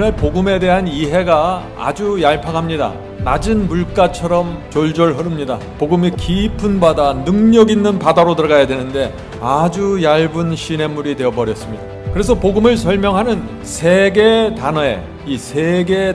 오늘날 복음에 대한 이해가 아주 얄팍합니다. 낮은 물가처럼 졸졸 흐릅니다. 복음이 깊은 바다, 능력 있는 바다로 들어가야 되는데 아주 얇은 시냇물이 되어버렸습니다. 그래서 복음을 설명하는 세 개의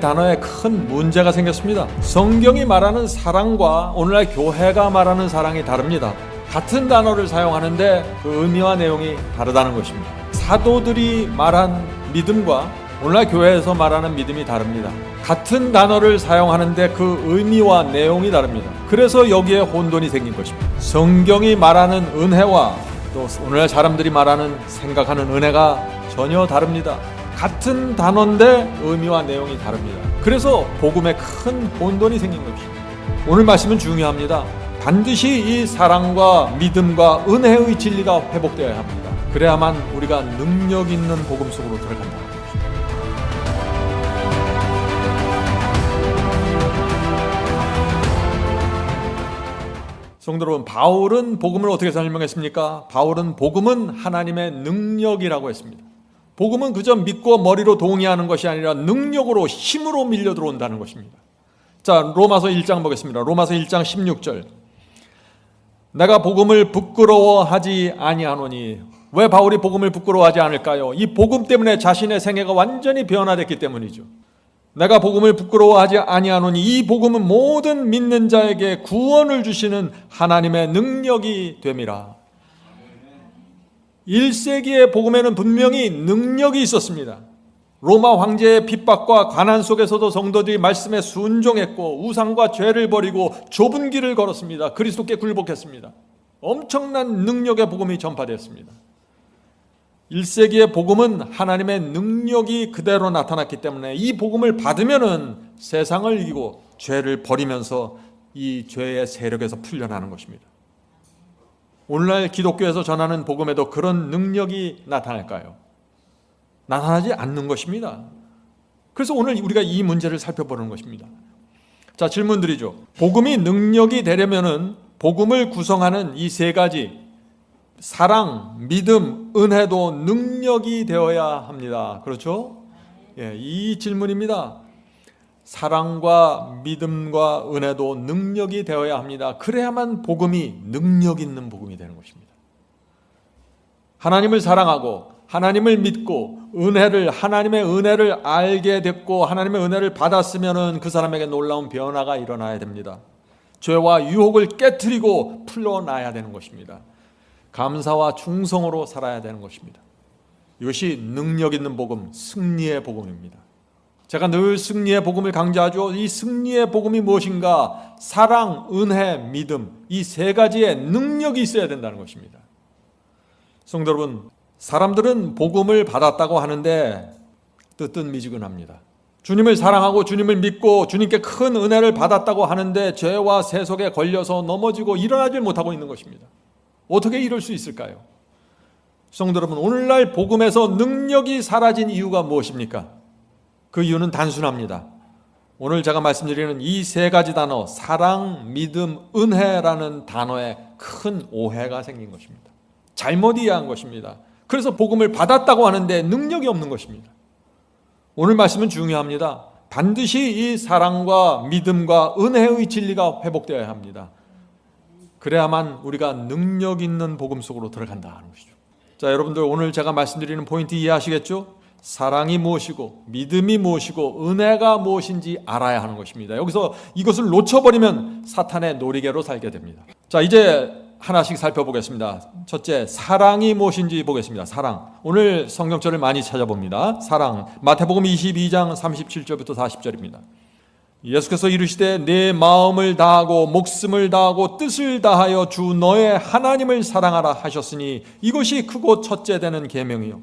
단어에 큰 문제가 생겼습니다. 성경이 말하는 사랑과 오늘날 교회가 말하는 사랑이 다릅니다. 같은 단어를 사용하는데 그 의미와 내용이 다르다는 것입니다. 사도들이 말한 믿음과 오늘날 교회에서 말하는 믿음이 다릅니다. 같은 단어를 사용하는데 그 의미와 내용이 다릅니다. 그래서 여기에 혼돈이 생긴 것입니다. 성경이 말하는 은혜와 또 오늘날 사람들이 말하는 생각하는 은혜가 전혀 다릅니다. 같은 단어인데 의미와 내용이 다릅니다. 그래서 복음에 큰 혼돈이 생긴 것입니다. 오늘 말씀은 중요합니다. 반드시 이 사랑과 믿음과 은혜의 진리가 회복되어야 합니다. 그래야만 우리가 능력 있는 복음 속으로 들어간다는 것입니다. 성도 여러분, 바울은 복음을 어떻게 설명했습니까? 바울은 복음은 하나님의 능력이라고 했습니다. 복음은 그저 믿고 머리로 동의하는 것이 아니라 능력으로, 힘으로 밀려 들어온다는 것입니다. 자, 로마서 1장 보겠습니다. 로마서 1장 16절. 내가 복음을 부끄러워하지 아니하노니. 왜 바울이 복음을 부끄러워하지 않을까요? 이 복음 때문에 자신의 생애가 완전히 변화됐기 때문이죠. 내가 복음을 부끄러워하지 아니하노니 이 복음은 모든 믿는 자에게 구원을 주시는 하나님의 능력이 됨이라. 1세기의 복음에는 분명히 능력이 있었습니다. 로마 황제의 핍박과 가난 속에서도 성도들이 말씀에 순종했고 우상과 죄를 버리고 좁은 길을 걸었습니다. 그리스도께 굴복했습니다. 엄청난 능력의 복음이 전파되었습니다. 1세기의 복음은 하나님의 능력이 그대로 나타났기 때문에 이 복음을 받으면은 세상을 이기고 죄를 버리면서 이 죄의 세력에서 풀려나는 것입니다. 오늘날 기독교에서 전하는 복음에도 그런 능력이 나타날까요? 나타나지 않는 것입니다. 그래서 오늘 우리가 이 문제를 살펴보는 것입니다. 자, 질문 드리죠. 복음이 능력이 되려면은 복음을 구성하는 이 세 가지 사랑, 믿음, 은혜도 능력이 되어야 합니다. 그렇죠? 예, 이 질문입니다. 사랑과 믿음과 은혜도 능력이 되어야 합니다. 그래야만 복음이 능력 있는 복음이 되는 것입니다. 하나님을 사랑하고 하나님을 믿고 하나님의 은혜를 알게 됐고 하나님의 은혜를 받았으면 그 사람에게 놀라운 변화가 일어나야 됩니다. 죄와 유혹을 깨트리고 풀어놔야 되는 것입니다. 감사와 충성으로 살아야 되는 것입니다. 이것이 능력 있는 복음, 승리의 복음입니다. 제가 늘 승리의 복음을 강조하죠. 이 승리의 복음이 무엇인가? 사랑, 은혜, 믿음, 이 세 가지의 능력이 있어야 된다는 것입니다. 성도 여러분, 사람들은 복음을 받았다고 하는데 뜨뜻미지근합니다. 주님을 사랑하고 주님을 믿고 주님께 큰 은혜를 받았다고 하는데 죄와 세 속에 걸려서 넘어지고 일어나질 못하고 있는 것입니다. 어떻게 이럴 수 있을까요? 성도 여러분, 오늘날 복음에서 능력이 사라진 이유가 무엇입니까? 그 이유는 단순합니다. 오늘 제가 말씀드리는 이 세 가지 단어, 사랑, 믿음, 은혜라는 단어에 큰 오해가 생긴 것입니다. 잘못 이해한 것입니다. 그래서 복음을 받았다고 하는데 능력이 없는 것입니다. 오늘 말씀은 중요합니다. 반드시 이 사랑과 믿음과 은혜의 진리가 회복되어야 합니다. 그래야만 우리가 능력 있는 복음 속으로 들어간다 하는 것이죠. 자, 여러분들 오늘 제가 말씀드리는 포인트 이해하시겠죠? 사랑이 무엇이고 믿음이 무엇이고 은혜가 무엇인지 알아야 하는 것입니다. 여기서 이것을 놓쳐버리면 사탄의 놀이개로 살게 됩니다. 자, 이제 하나씩 살펴보겠습니다. 첫째, 사랑이 무엇인지 보겠습니다. 사랑. 오늘 성경절을 많이 찾아봅니다. 사랑. 마태복음 22장 37절부터 40절입니다. 예수께서 이르시되 내 마음을 다하고 목숨을 다하고 뜻을 다하여 주 너의 하나님을 사랑하라 하셨으니 이것이 크고 첫째 되는 계명이요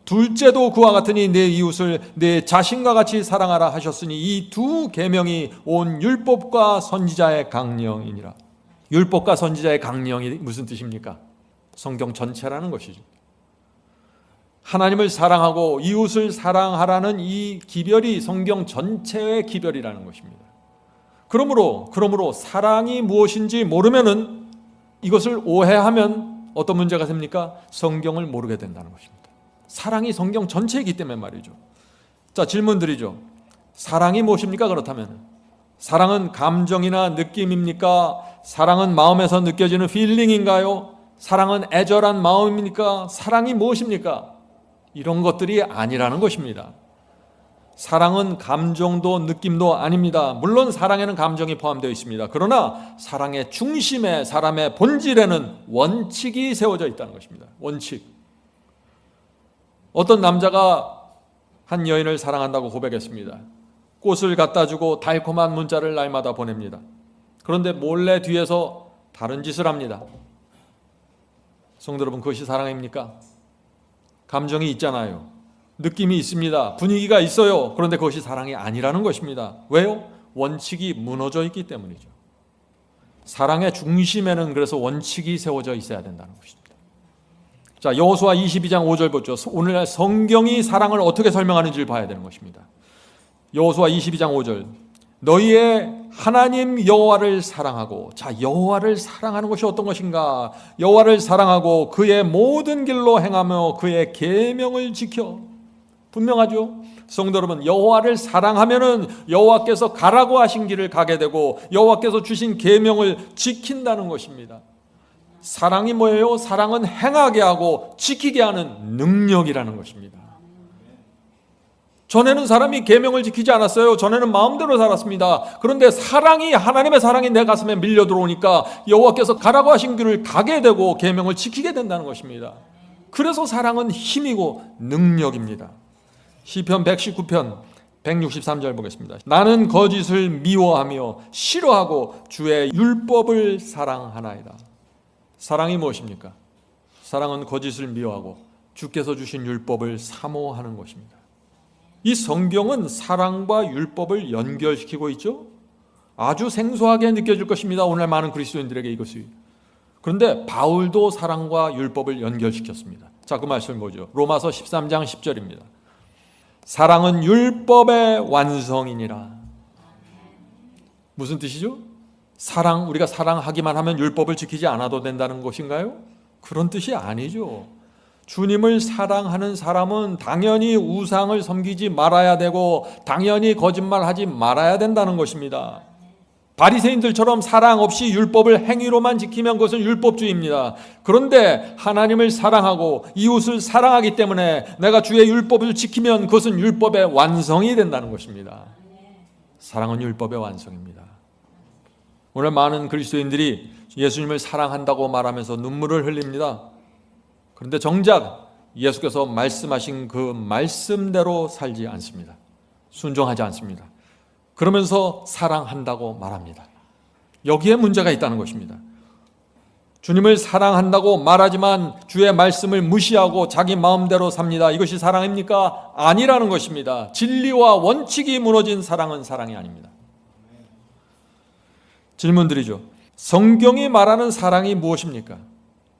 둘째도 그와 같으니 내 이웃을 내 자신과 같이 사랑하라 하셨으니 이 두 계명이 온 율법과 선지자의 강령이니라. 율법과 선지자의 강령이 무슨 뜻입니까? 성경 전체라는 것이죠. 하나님을 사랑하고 이웃을 사랑하라는 이 기별이 성경 전체의 기별이라는 것입니다. 그러므로 사랑이 무엇인지 모르면은 이것을 오해하면 어떤 문제가 생깁니까? 성경을 모르게 된다는 것입니다. 사랑이 성경 전체이기 때문에 말이죠. 자, 질문 드리죠. 사랑이 무엇입니까? 그렇다면 사랑은 감정이나 느낌입니까? 사랑은 마음에서 느껴지는 필링인가요? 사랑은 애절한 마음입니까? 사랑이 무엇입니까? 이런 것들이 아니라는 것입니다. 사랑은 감정도 느낌도 아닙니다. 물론 사랑에는 감정이 포함되어 있습니다. 그러나 사랑의 중심에, 사람의 본질에는 원칙이 세워져 있다는 것입니다. 원칙. 어떤 남자가 한 여인을 사랑한다고 고백했습니다. 꽃을 갖다 주고 달콤한 문자를 날마다 보냅니다. 그런데 몰래 뒤에서 다른 짓을 합니다. 성도 여러분, 그것이 사랑입니까? 감정이 있잖아요. 느낌이 있습니다. 분위기가 있어요. 그런데 그것이 사랑이 아니라는 것입니다. 왜요? 원칙이 무너져 있기 때문이죠. 사랑의 중심에는 그래서 원칙이 세워져 있어야 된다는 것입니다. 자, 여호수아 22장 5절 보죠. 오늘날 성경이 사랑을 어떻게 설명하는지를 봐야 되는 것입니다. 여호수아 22장 5절. 너희의 하나님 여호와를 사랑하고, 자, 여호와를 사랑하는 것이 어떤 것인가? 여호와를 사랑하고 그의 모든 길로 행하며 그의 계명을 지켜. 분명하죠? 성도 여러분, 여호와를 사랑하면은 여호와께서 가라고 하신 길을 가게 되고 여호와께서 주신 계명을 지킨다는 것입니다. 사랑이 뭐예요? 사랑은 행하게 하고 지키게 하는 능력이라는 것입니다. 전에는 사람이 계명을 지키지 않았어요. 전에는 마음대로 살았습니다. 그런데 사랑이, 하나님의 사랑이 내 가슴에 밀려 들어오니까 여호와께서 가라고 하신 길을 가게 되고 계명을 지키게 된다는 것입니다. 그래서 사랑은 힘이고 능력입니다. 시편 119편 163절 보겠습니다. 나는 거짓을 미워하며 싫어하고 주의 율법을 사랑하나이다. 사랑이 무엇입니까? 사랑은 거짓을 미워하고 주께서 주신 율법을 사모하는 것입니다. 이 성경은 사랑과 율법을 연결시키고 있죠. 아주 생소하게 느껴질 것입니다. 오늘 많은 그리스도인들에게 이것이. 그런데 바울도 사랑과 율법을 연결시켰습니다. 자, 그 말씀이 뭐죠? 로마서 13장 10절입니다. 사랑은 율법의 완성이니라. 무슨 뜻이죠? 우리가 사랑하기만 하면 율법을 지키지 않아도 된다는 것인가요? 그런 뜻이 아니죠. 주님을 사랑하는 사람은 당연히 우상을 섬기지 말아야 되고 당연히 거짓말하지 말아야 된다는 것입니다. 바리새인들처럼 사랑 없이 율법을 행위로만 지키면 그것은 율법주의입니다. 그런데 하나님을 사랑하고 이웃을 사랑하기 때문에 내가 주의 율법을 지키면 그것은 율법의 완성이 된다는 것입니다. 사랑은 율법의 완성입니다. 오늘 많은 그리스도인들이 예수님을 사랑한다고 말하면서 눈물을 흘립니다. 그런데 정작 예수께서 말씀하신 그 말씀대로 살지 않습니다. 순종하지 않습니다. 그러면서 사랑한다고 말합니다. 여기에 문제가 있다는 것입니다. 주님을 사랑한다고 말하지만 주의 말씀을 무시하고 자기 마음대로 삽니다. 이것이 사랑입니까? 아니라는 것입니다. 진리와 원칙이 무너진 사랑은 사랑이 아닙니다. 질문 드리죠. 성경이 말하는 사랑이 무엇입니까?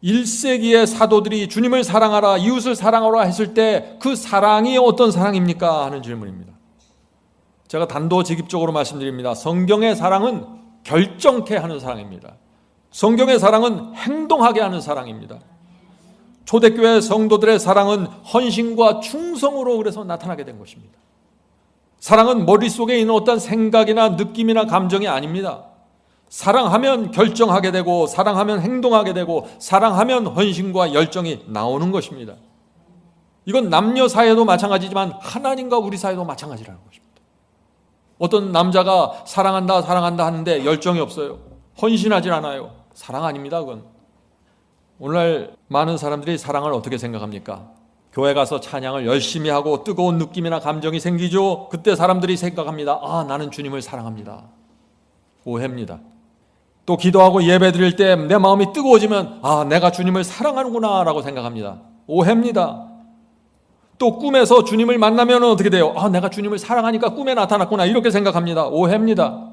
1세기의 사도들이 주님을 사랑하라, 이웃을 사랑하라 했을 때 그 사랑이 어떤 사랑입니까? 하는 질문입니다. 제가 단도직입적으로 말씀드립니다. 성경의 사랑은 결정케 하는 사랑입니다. 성경의 사랑은 행동하게 하는 사랑입니다. 초대교회 성도들의 사랑은 헌신과 충성으로 그래서 나타나게 된 것입니다. 사랑은 머릿속에 있는 어떤 생각이나 느낌이나 감정이 아닙니다. 사랑하면 결정하게 되고 사랑하면 행동하게 되고 사랑하면 헌신과 열정이 나오는 것입니다. 이건 남녀 사이에도 마찬가지지만 하나님과 우리 사이도 마찬가지라는 것입니다. 어떤 남자가 사랑한다 하는데 열정이 없어요. 헌신하지 않아요. 사랑 아닙니다. 그건. 오늘날 많은 사람들이 사랑을 어떻게 생각합니까? 교회 가서 찬양을 열심히 하고 뜨거운 느낌이나 감정이 생기죠. 그때 사람들이 생각합니다. 아, 나는 주님을 사랑합니다. 오해입니다. 또 기도하고 예배 드릴 때 내 마음이 뜨거워지면 아, 내가 주님을 사랑하는구나 라고 생각합니다. 오해입니다. 또 꿈에서 주님을 만나면 어떻게 돼요? 아, 내가 주님을 사랑하니까 꿈에 나타났구나 이렇게 생각합니다. 오해입니다.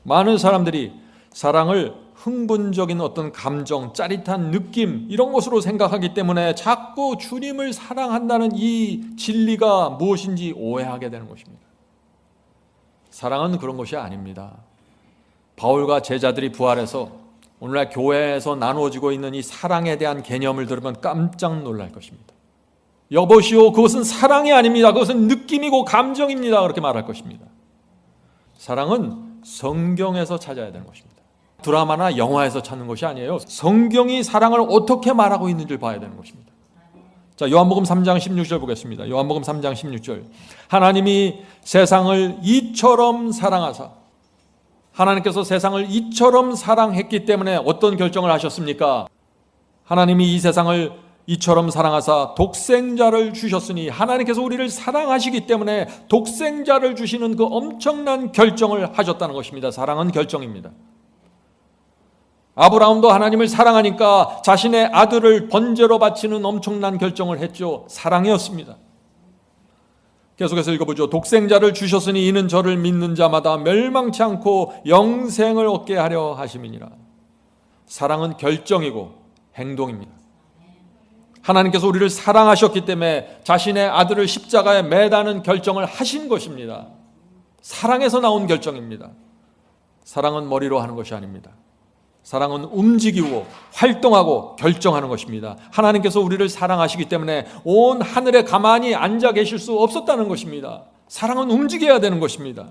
많은 사람들이 사랑을 흥분적인 어떤 감정, 짜릿한 느낌 이런 것으로 생각하기 때문에 자꾸 주님을 사랑한다는 이 진리가 무엇인지 오해하게 되는 것입니다. 사랑은 그런 것이 아닙니다. 바울과 제자들이 부활해서 오늘날 교회에서 나누어지고 있는 이 사랑에 대한 개념을 들으면 깜짝 놀랄 것입니다. 여보시오, 그것은 사랑이 아닙니다. 그것은 느낌이고 감정입니다. 그렇게 말할 것입니다. 사랑은 성경에서 찾아야 되는 것입니다. 드라마나 영화에서 찾는 것이 아니에요. 성경이 사랑을 어떻게 말하고 있는지를 봐야 되는 것입니다. 자, 요한복음 3장 16절 보겠습니다. 요한복음 3장 16절. 하나님이 세상을 이처럼 사랑하사, 하나님께서 세상을 이처럼 사랑했기 때문에 어떤 결정을 하셨습니까? 하나님이 이 세상을 이처럼 사랑하사 독생자를 주셨으니, 하나님께서 우리를 사랑하시기 때문에 독생자를 주시는 그 엄청난 결정을 하셨다는 것입니다. 사랑은 결정입니다. 아브라함도 하나님을 사랑하니까 자신의 아들을 번제로 바치는 엄청난 결정을 했죠. 사랑이었습니다. 계속해서 읽어보죠. 독생자를 주셨으니 이는 저를 믿는 자마다 멸망치 않고 영생을 얻게 하려 하심이니라. 사랑은 결정이고 행동입니다. 하나님께서 우리를 사랑하셨기 때문에 자신의 아들을 십자가에 매다는 결정을 하신 것입니다. 사랑에서 나온 결정입니다. 사랑은 머리로 하는 것이 아닙니다. 사랑은 움직이고 활동하고 결정하는 것입니다. 하나님께서 우리를 사랑하시기 때문에 온 하늘에 가만히 앉아 계실 수 없었다는 것입니다. 사랑은 움직여야 되는 것입니다.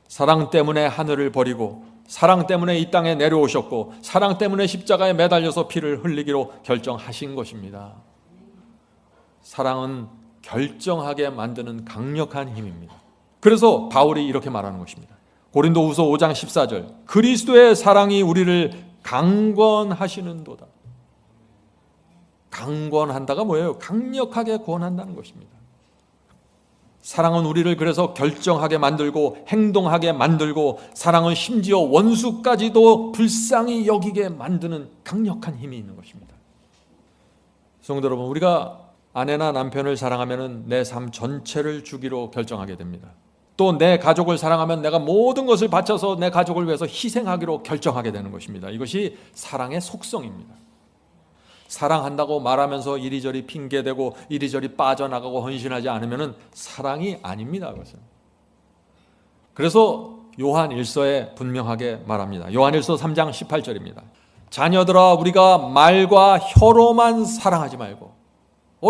사랑 때문에 하늘을 버리고, 사랑 때문에 이 땅에 내려오셨고, 사랑 때문에 십자가에 매달려서 피를 흘리기로 결정하신 것입니다. 사랑은 결정하게 만드는 강력한 힘입니다. 그래서 바울이 이렇게 말하는 것입니다. 고린도후서 5장 14절. 그리스도의 사랑이 우리를 강권하시는도다. 강권한다가 뭐예요? 강력하게 권한다는 것입니다. 사랑은 우리를 그래서 결정하게 만들고 행동하게 만들고, 사랑은 심지어 원수까지도 불쌍히 여기게 만드는 강력한 힘이 있는 것입니다. 성도 여러분, 우리가 아내나 남편을 사랑하면 내 삶 전체를 주기로 결정하게 됩니다. 또 내 가족을 사랑하면 내가 모든 것을 바쳐서 내 가족을 위해서 희생하기로 결정하게 되는 것입니다. 이것이 사랑의 속성입니다. 사랑한다고 말하면서 이리저리 핑계대고 이리저리 빠져나가고 헌신하지 않으면 사랑이 아닙니다. 그것은. 그래서 요한 1서에 분명하게 말합니다. 요한 1서 3장 18절입니다. 자녀들아, 우리가 말과 혀로만 사랑하지 말고.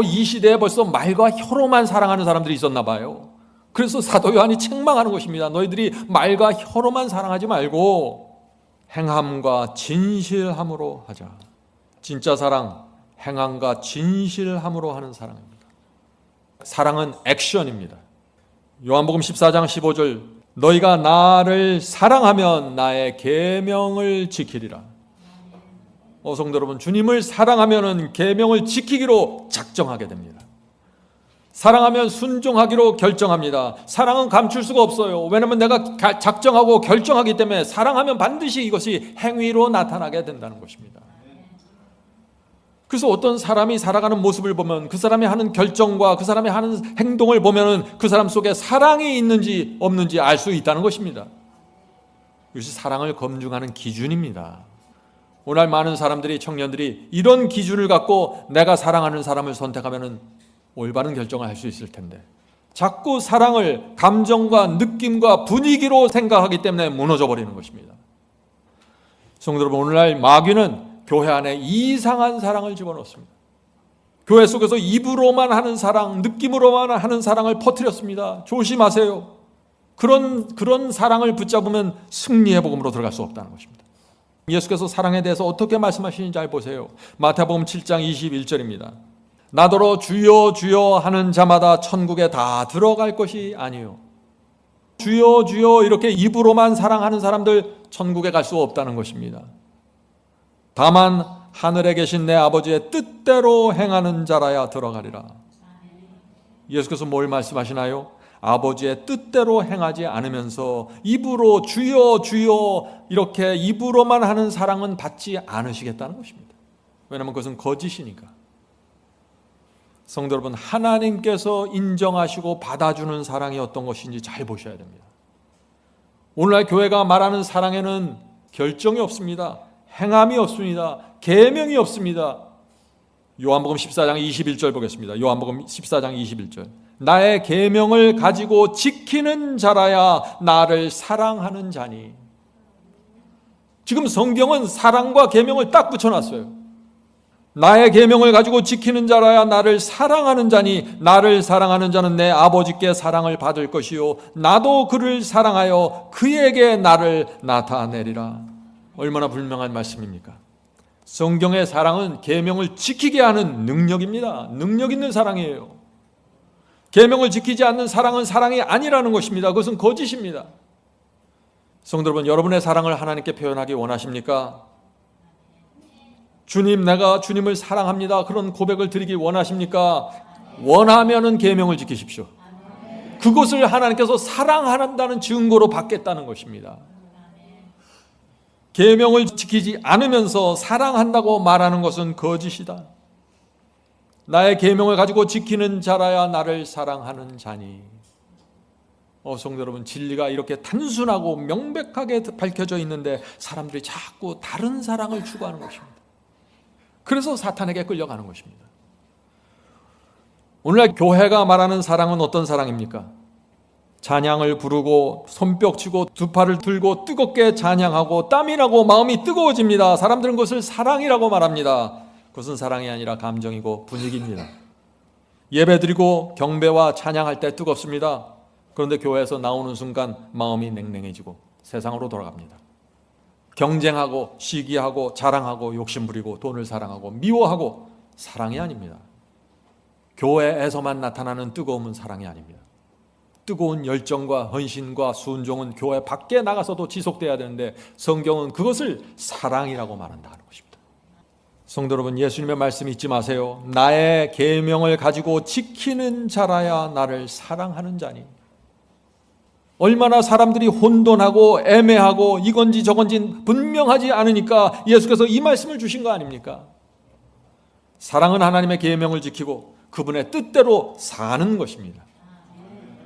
이 시대에 벌써 말과 혀로만 사랑하는 사람들이 있었나 봐요. 그래서 사도 요한이 책망하는 것입니다. 너희들이 말과 혀로만 사랑하지 말고 행함과 진실함으로 하자. 진짜 사랑, 행함과 진실함으로 하는 사랑입니다. 사랑은 액션입니다. 요한복음 14장 15절. 너희가 나를 사랑하면 나의 계명을 지키리라. 성도 여러분, 주님을 사랑하면 계명을 지키기로 작정하게 됩니다. 사랑하면 순종하기로 결정합니다. 사랑은 감출 수가 없어요. 왜냐하면 내가 작정하고 결정하기 때문에 사랑하면 반드시 이것이 행위로 나타나게 된다는 것입니다. 그래서 어떤 사람이 살아가는 모습을 보면 그 사람이 하는 결정과 그 사람이 하는 행동을 보면 그 사람 속에 사랑이 있는지 없는지 알 수 있다는 것입니다. 이것이 사랑을 검증하는 기준입니다. 오늘 많은 사람들이, 청년들이 이런 기준을 갖고 내가 사랑하는 사람을 선택하면 올바른 결정을 할 수 있을 텐데, 자꾸 사랑을 감정과 느낌과 분위기로 생각하기 때문에 무너져 버리는 것입니다. 성도 여러분, 오늘날 마귀는 교회 안에 이상한 사랑을 집어넣습니다. 교회 속에서 입으로만 하는 사랑, 느낌으로만 하는 사랑을 퍼뜨렸습니다. 조심하세요. 그런 사랑을 붙잡으면 승리의 복음으로 들어갈 수 없다는 것입니다. 예수께서 사랑에 대해서 어떻게 말씀하시는지 잘 보세요. 마태복음 7장 21절입니다. 나더러 주여 주여 하는 자마다 천국에 다 들어갈 것이 아니요. 주여 주여 이렇게 입으로만 사랑하는 사람들 천국에 갈 수 없다는 것입니다. 다만 하늘에 계신 내 아버지의 뜻대로 행하는 자라야 들어가리라. 예수께서 뭘 말씀하시나요? 아버지의 뜻대로 행하지 않으면서 입으로 주여 주여 이렇게 입으로만 하는 사랑은 받지 않으시겠다는 것입니다. 왜냐하면 그것은 거짓이니까. 성도 여러분, 하나님께서 인정하시고 받아주는 사랑이 어떤 것인지 잘 보셔야 됩니다. 오늘날 교회가 말하는 사랑에는 결정이 없습니다. 행함이 없습니다. 계명이 없습니다. 요한복음 14장 21절 보겠습니다. 요한복음 14장 21절. 나의 계명을 가지고 지키는 자라야 나를 사랑하는 자니. 지금 성경은 사랑과 계명을 딱 붙여놨어요. 나의 계명을 가지고 지키는 자라야 나를 사랑하는 자니 나를 사랑하는 자는 내 아버지께 사랑을 받을 것이요 나도 그를 사랑하여 그에게 나를 나타내리라. 얼마나 분명한 말씀입니까? 성경의 사랑은 계명을 지키게 하는 능력입니다. 능력 있는 사랑이에요. 계명을 지키지 않는 사랑은 사랑이 아니라는 것입니다. 그것은 거짓입니다. 성도 여러분, 여러분의 사랑을 하나님께 표현하기 원하십니까? 주님, 내가 주님을 사랑합니다. 그런 고백을 드리기 원하십니까? 원하면은 계명을 지키십시오. 그것을 하나님께서 사랑한다는 증거로 받겠다는 것입니다. 계명을 지키지 않으면서 사랑한다고 말하는 것은 거짓이다. 나의 계명을 가지고 지키는 자라야 나를 사랑하는 자니. 성도 여러분, 진리가 이렇게 단순하고 명백하게 밝혀져 있는데 사람들이 자꾸 다른 사랑을 추구하는 것입니다. 그래서 사탄에게 끌려가는 것입니다. 오늘날 교회가 말하는 사랑은 어떤 사랑입니까? 찬양을 부르고 손뼉치고 두 팔을 들고 뜨겁게 찬양하고 땀이 나고 마음이 뜨거워집니다. 사람들은 그것을 사랑이라고 말합니다. 그것은 사랑이 아니라 감정이고 분위기입니다. 예배드리고 경배와 찬양할 때 뜨겁습니다. 그런데 교회에서 나오는 순간 마음이 냉랭해지고 세상으로 돌아갑니다. 경쟁하고 시기하고 자랑하고 욕심부리고 돈을 사랑하고 미워하고 사랑이 아닙니다. 교회에서만 나타나는 뜨거움은 사랑이 아닙니다. 뜨거운 열정과 헌신과 순종은 교회 밖에 나가서도 지속돼야 되는데 성경은 그것을 사랑이라고 말한다는 것입니다. 성도 여러분, 예수님의 말씀 잊지 마세요. 나의 계명을 가지고 지키는 자라야 나를 사랑하는 자니. 얼마나 사람들이 혼돈하고 애매하고 이건지 저건지 분명하지 않으니까 예수께서 이 말씀을 주신 거 아닙니까? 사랑은 하나님의 계명을 지키고 그분의 뜻대로 사는 것입니다.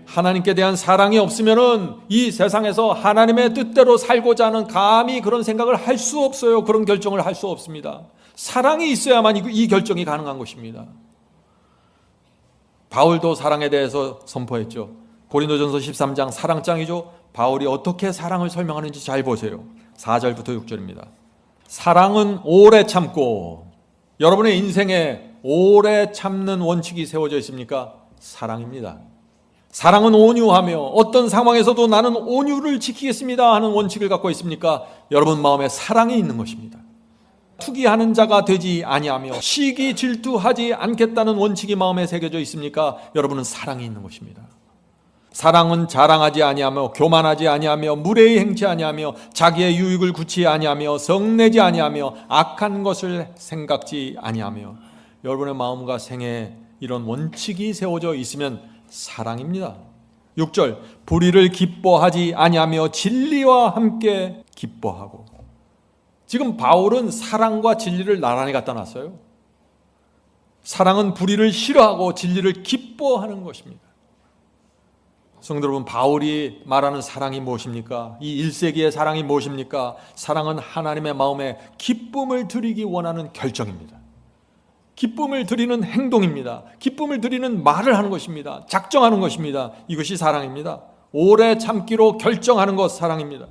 하나님께 대한 사랑이 없으면은 이 세상에서 하나님의 뜻대로 살고자 하는 감히 그런 생각을 할 수 없어요. 그런 결정을 할 수 없습니다. 사랑이 있어야만 이 결정이 가능한 것입니다. 바울도 사랑에 대해서 선포했죠. 고린도전서 13장 사랑장이죠. 바울이 어떻게 사랑을 설명하는지 잘 보세요. 4절부터 6절입니다. 사랑은 오래 참고. 여러분의 인생에 오래 참는 원칙이 세워져 있습니까? 사랑입니다. 사랑은 온유하며 어떤 상황에서도 나는 온유를 지키겠습니다 하는 원칙을 갖고 있습니까? 여러분 마음에 사랑이 있는 것입니다. 투기하는 자가 되지 아니하며 시기 질투하지 않겠다는 원칙이 마음에 새겨져 있습니까? 여러분은 사랑이 있는 것입니다. 사랑은 자랑하지 아니하며 교만하지 아니하며 무례히 행치 아니하며 자기의 유익을 구치 아니하며 성내지 아니하며 악한 것을 생각지 아니하며. 여러분의 마음과 생애에 이런 원칙이 세워져 있으면 사랑입니다. 6절, 불의를 기뻐하지 아니하며 진리와 함께 기뻐하고. 지금 바울은 사랑과 진리를 나란히 갖다 놨어요. 사랑은 불의를 싫어하고 진리를 기뻐하는 것입니다. 성도 여러분, 바울이 말하는 사랑이 무엇입니까? 이 1세기의 사랑이 무엇입니까? 사랑은 하나님의 마음에 기쁨을 드리기 원하는 결정입니다. 기쁨을 드리는 행동입니다. 기쁨을 드리는 말을 하는 것입니다. 작정하는 것입니다. 이것이 사랑입니다. 오래 참기로 결정하는 것 사랑입니다.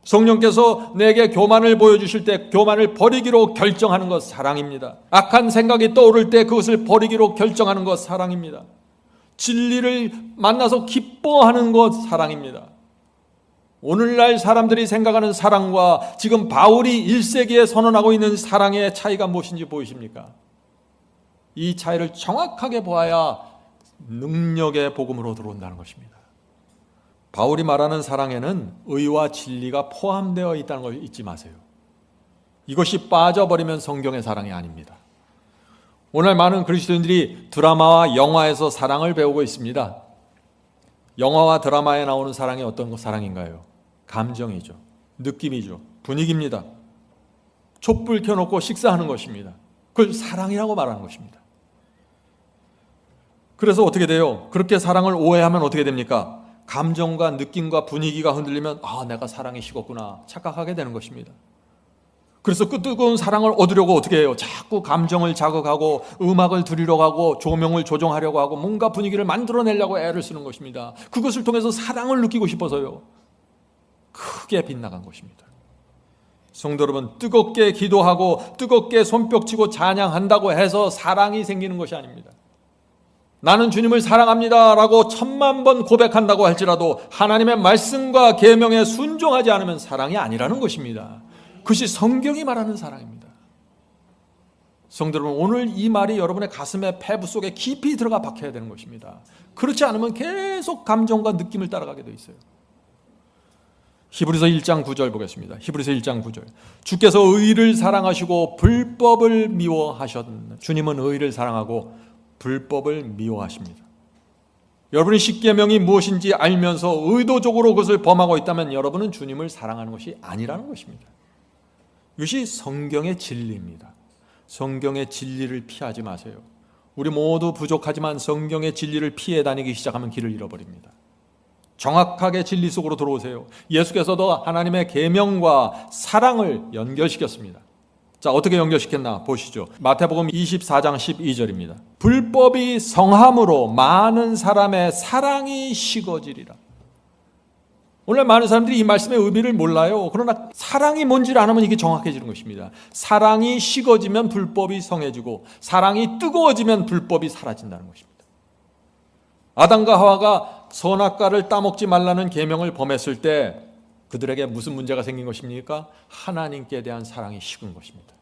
성령께서 내게 교만을 보여주실 때 교만을 버리기로 결정하는 것 사랑입니다. 악한 생각이 떠오를 때 그것을 버리기로 결정하는 것 사랑입니다. 진리를 만나서 기뻐하는 것 사랑입니다. 오늘날 사람들이 생각하는 사랑과 지금 바울이 1세기에 선언하고 있는 사랑의 차이가 무엇인지 보이십니까? 이 차이를 정확하게 보아야 능력의 복음으로 들어온다는 것입니다. 바울이 말하는 사랑에는 의와 진리가 포함되어 있다는 걸 잊지 마세요. 이것이 빠져버리면 성경의 사랑이 아닙니다. 오늘 많은 그리스도인들이 드라마와 영화에서 사랑을 배우고 있습니다. 영화와 드라마에 나오는 사랑이 어떤 사랑인가요? 감정이죠. 느낌이죠. 분위기입니다. 촛불 켜놓고 식사하는 것입니다. 그걸 사랑이라고 말하는 것입니다. 그래서 어떻게 돼요? 그렇게 사랑을 오해하면 어떻게 됩니까? 감정과 느낌과 분위기가 흔들리면 내가 사랑이 식었구나 착각하게 되는 것입니다. 그래서 그 뜨거운 사랑을 얻으려고 어떻게 해요? 자꾸 감정을 자극하고 음악을 들이려고 하고 조명을 조정하려고 하고 뭔가 분위기를 만들어내려고 애를 쓰는 것입니다. 그것을 통해서 사랑을 느끼고 싶어서요. 크게 빗나간 것입니다. 성도 여러분, 뜨겁게 기도하고 뜨겁게 손뼉치고 찬양한다고 해서 사랑이 생기는 것이 아닙니다. 나는 주님을 사랑합니다 라고 1000만 번 고백한다고 할지라도 하나님의 말씀과 계명에 순종하지 않으면 사랑이 아니라는 것입니다. 그것이 성경이 말하는 사랑입니다. 성도 여러분, 오늘 이 말이 여러분의 가슴에 폐부 속에 깊이 들어가 박혀야 되는 것입니다. 그렇지 않으면 계속 감정과 느낌을 따라가게 돼 있어요. 히브리서 1장 9절 보겠습니다. 히브리서 1장 9절. 주께서 의를 사랑하시고 불법을 미워하셨네. 주님은 의를 사랑하고 불법을 미워하십니다. 여러분이 십계명이 무엇인지 알면서 의도적으로 그것을 범하고 있다면 여러분은 주님을 사랑하는 것이 아니라는 것입니다. 이것이 성경의 진리입니다. 성경의 진리를 피하지 마세요. 우리 모두 부족하지만 성경의 진리를 피해 다니기 시작하면 길을 잃어버립니다. 정확하게 진리 속으로 들어오세요. 예수께서도 하나님의 계명과 사랑을 연결시켰습니다. 자, 어떻게 연결시켰나 보시죠. 마태복음 24장 12절입니다. 불법이 성함으로 많은 사람의 사랑이 식어지리라. 오늘 많은 사람들이 이 말씀의 의미를 몰라요. 그러나 사랑이 뭔지를 안 하면 이게 정확해지는 것입니다. 사랑이 식어지면 불법이 성해지고 사랑이 뜨거워지면 불법이 사라진다는 것입니다. 아담과 하와가 선악과를 따먹지 말라는 계명을 범했을 때 그들에게 무슨 문제가 생긴 것입니까? 하나님께 대한 사랑이 식은 것입니다.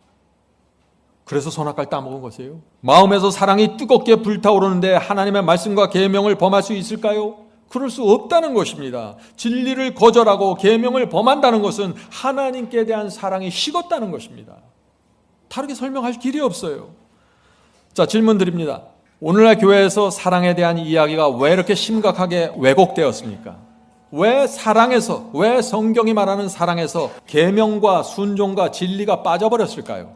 그래서 선악과를 따먹은 것이에요. 마음에서 사랑이 뜨겁게 불타오르는데 하나님의 말씀과 계명을 범할 수 있을까요? 그럴 수 없다는 것입니다. 진리를 거절하고 계명을 범한다는 것은 하나님께 대한 사랑이 식었다는 것입니다. 다르게 설명할 길이 없어요. 자, 질문 드립니다. 오늘날 교회에서 사랑에 대한 이야기가 왜 이렇게 심각하게 왜곡되었습니까? 왜 사랑에서, 왜 성경이 말하는 사랑에서 계명과 순종과 진리가 빠져버렸을까요?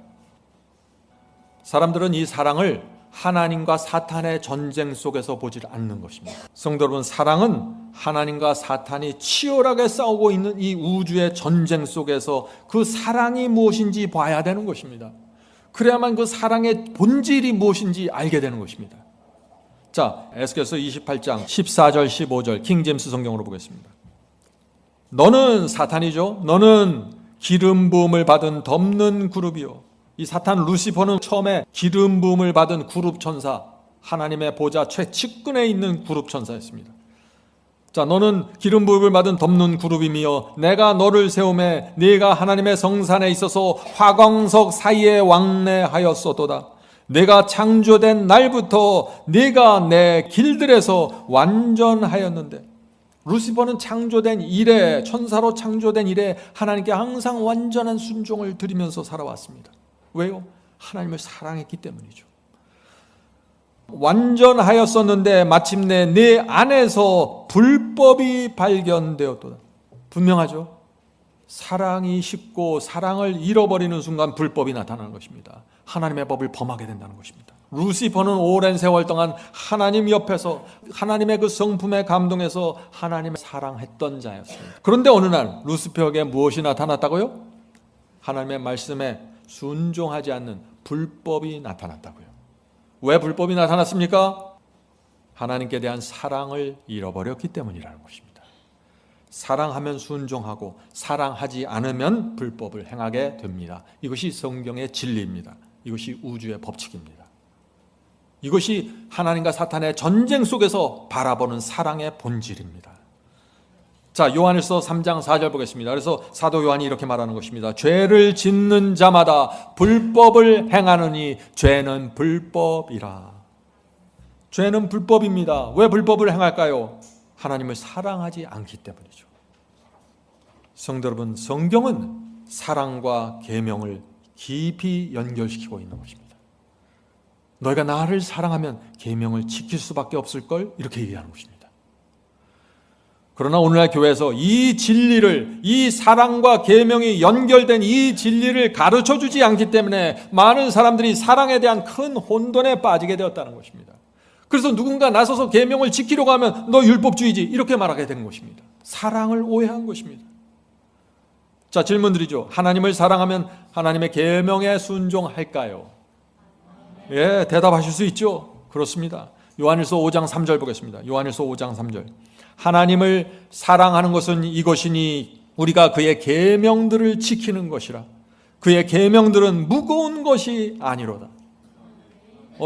사람들은 이 사랑을 하나님과 사탄의 전쟁 속에서 보지 않는 것입니다. 성도 여러분, 사랑은 하나님과 사탄이 치열하게 싸우고 있는 이 우주의 전쟁 속에서 그 사랑이 무엇인지 봐야 되는 것입니다. 그래야만 그 사랑의 본질이 무엇인지 알게 되는 것입니다. 자, 에스겔서 28장 14절 15절 킹제임스 성경으로 보겠습니다. 너는 사탄이죠. 너는 기름 부음을 받은 덮는 그룹이요. 이 사탄 루시퍼는 처음에 기름 부음을 받은 그룹 천사, 하나님의 보좌 최측근에 있는 그룹 천사였습니다. 자, 너는 기름 부음을 받은 덮는 그룹이며 내가 너를 세우매 네가 하나님의 성산에 있어서 화광석 사이에 왕래하였소도다. 내가 창조된 날부터 네가 내 길들에서 완전하였는데, 루시퍼는 창조된 이래, 천사로 창조된 이래 하나님께 항상 완전한 순종을 드리면서 살아왔습니다. 왜요? 하나님을 사랑했기 때문이죠. 완전하였었는데 마침내 내 안에서 불법이 발견되었도다. 분명하죠? 사랑이 식고 사랑을 잃어버리는 순간 불법이 나타나는 것입니다. 하나님의 법을 범하게 된다는 것입니다. 루시퍼는 오랜 세월 동안 하나님 옆에서 하나님의 그 성품에 감동해서 하나님을 사랑했던 자였습니다. 그런데 어느 날 루시퍼에게 무엇이 나타났다고요? 하나님의 말씀에 순종하지 않는 불법이 나타났다고요. 왜 불법이 나타났습니까? 하나님께 대한 사랑을 잃어버렸기 때문이라는 것입니다. 사랑하면 순종하고 사랑하지 않으면 불법을 행하게 됩니다. 이것이 성경의 진리입니다. 이것이 우주의 법칙입니다. 이것이 하나님과 사탄의 전쟁 속에서 바라보는 사랑의 본질입니다. 자, 요한일서 3장 4절 보겠습니다. 그래서 사도 요한이 이렇게 말하는 것입니다. 죄를 짓는 자마다 불법을 행하느니 죄는 불법이라. 죄는 불법입니다. 왜 불법을 행할까요? 하나님을 사랑하지 않기 때문이죠. 성도 여러분, 성경은 사랑과 계명을 깊이 연결시키고 있는 것입니다. 너희가 나를 사랑하면 계명을 지킬 수밖에 없을걸? 이렇게 얘기하는 것입니다. 그러나 오늘날 교회에서 이 진리를, 이 사랑과 계명이 연결된 이 진리를 가르쳐주지 않기 때문에 많은 사람들이 사랑에 대한 큰 혼돈에 빠지게 되었다는 것입니다. 그래서 누군가 나서서 계명을 지키려고 하면 너 율법주의지 이렇게 말하게 된 것입니다. 사랑을 오해한 것입니다. 자, 질문 드리죠. 하나님을 사랑하면 하나님의 계명에 순종할까요? 예, 대답하실 수 있죠. 그렇습니다. 요한일서 5장 3절 보겠습니다. 요한일서 5장 3절. 하나님을 사랑하는 것은 이것이니 우리가 그의 계명들을 지키는 것이라. 그의 계명들은 무거운 것이 아니로다.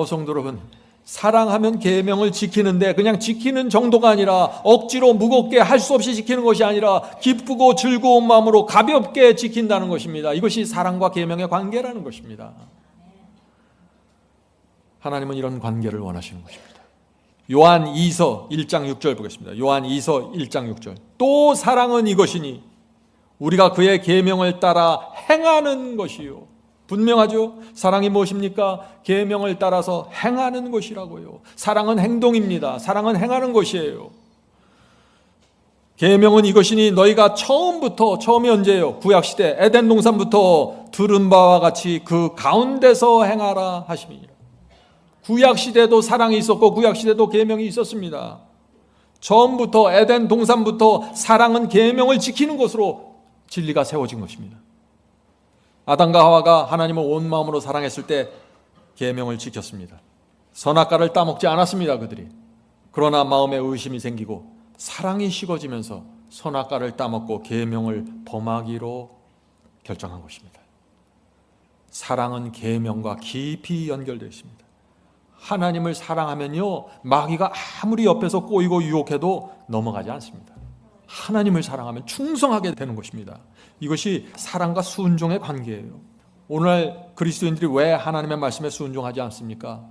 성도 여러분, 사랑하면 계명을 지키는데 그냥 지키는 정도가 아니라 억지로 무겁게 할 수 없이 지키는 것이 아니라 기쁘고 즐거운 마음으로 가볍게 지킨다는 것입니다. 이것이 사랑과 계명의 관계라는 것입니다. 하나님은 이런 관계를 원하시는 것입니다. 요한 2서 1장 6절 보겠습니다. 요한 2서 1장 6절. 또 사랑은 이것이니 우리가 그의 계명을 따라 행하는 것이요. 분명하죠? 사랑이 무엇입니까? 계명을 따라서 행하는 것이라고요. 사랑은 행동입니다. 사랑은 행하는 것이에요. 계명은 이것이니 너희가 처음이 언제예요? 구약시대 에덴 동산부터 들은 바와 같이 그 가운데서 행하라 하심이니라. 구약시대도 사랑이 있었고 구약시대도 계명이 있었습니다. 처음부터 에덴 동산부터 사랑은 계명을 지키는 것으로 진리가 세워진 것입니다. 아담과 하와가 하나님을 온 마음으로 사랑했을 때 계명을 지켰습니다. 선악과를 따먹지 않았습니다. 그들이. 그러나 마음에 의심이 생기고 사랑이 식어지면서 선악과를 따먹고 계명을 범하기로 결정한 것입니다. 사랑은 계명과 깊이 연결되어 있습니다. 하나님을 사랑하면요, 마귀가 아무리 옆에서 꼬이고 유혹해도 넘어가지 않습니다. 하나님을 사랑하면 충성하게 되는 것입니다. 이것이 사랑과 순종의 관계예요. 오늘날 그리스도인들이 왜 하나님의 말씀에 순종하지 않습니까?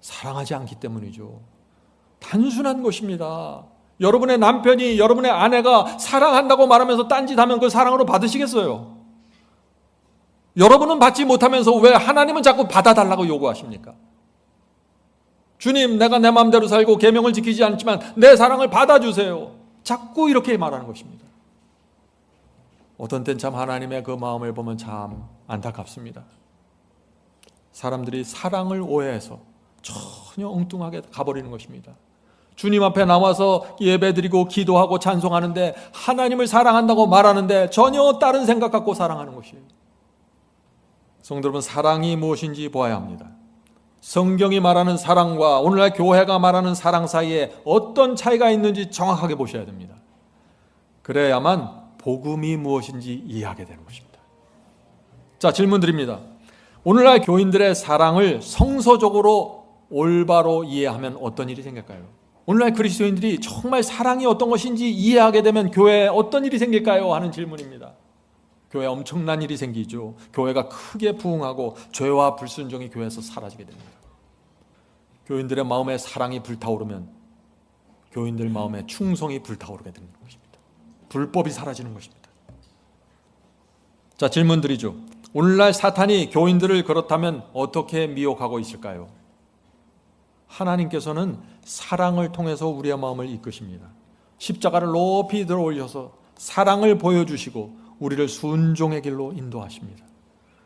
사랑하지 않기 때문이죠. 단순한 것입니다. 여러분의 남편이 여러분의 아내가 사랑한다고 말하면서 딴짓하면 그 사랑으로 받으시겠어요? 여러분은 받지 못하면서 왜 하나님은 자꾸 받아달라고 요구하십니까? 주님, 내가 내 마음대로 살고 계명을 지키지 않지만 내 사랑을 받아주세요. 자꾸 이렇게 말하는 것입니다. 어떤 땐 참 하나님의 그 마음을 보면 참 안타깝습니다. 사람들이 사랑을 오해해서 전혀 엉뚱하게 가버리는 것입니다. 주님 앞에 나와서 예배드리고 기도하고 찬송하는데 하나님을 사랑한다고 말하는데 전혀 다른 생각 갖고 사랑하는 것이에요. 성도 여러분, 사랑이 무엇인지 보아야 합니다. 성경이 말하는 사랑과 오늘날 교회가 말하는 사랑 사이에 어떤 차이가 있는지 정확하게 보셔야 됩니다. 그래야만 복음이 무엇인지 이해하게 되는 것입니다. 자, 질문 드립니다. 오늘날 교인들의 사랑을 성서적으로 올바로 이해하면 어떤 일이 생길까요? 오늘날 그리스도인들이 정말 사랑이 어떤 것인지 이해하게 되면 교회에 어떤 일이 생길까요? 하는 질문입니다. 교회에 엄청난 일이 생기죠. 교회가 크게 부흥하고 죄와 불순종이 교회에서 사라지게 됩니다. 교인들의 마음에 사랑이 불타오르면 교인들 마음에 충성이 불타오르게 되는 것입니다. 불법이 사라지는 것입니다. 자, 질문 드리죠. 오늘날 사탄이 교인들을 그렇다면 어떻게 미혹하고 있을까요? 하나님께서는 사랑을 통해서 우리의 마음을 이끄십니다. 십자가를 높이 들어 올려서 사랑을 보여주시고 우리를 순종의 길로 인도하십니다.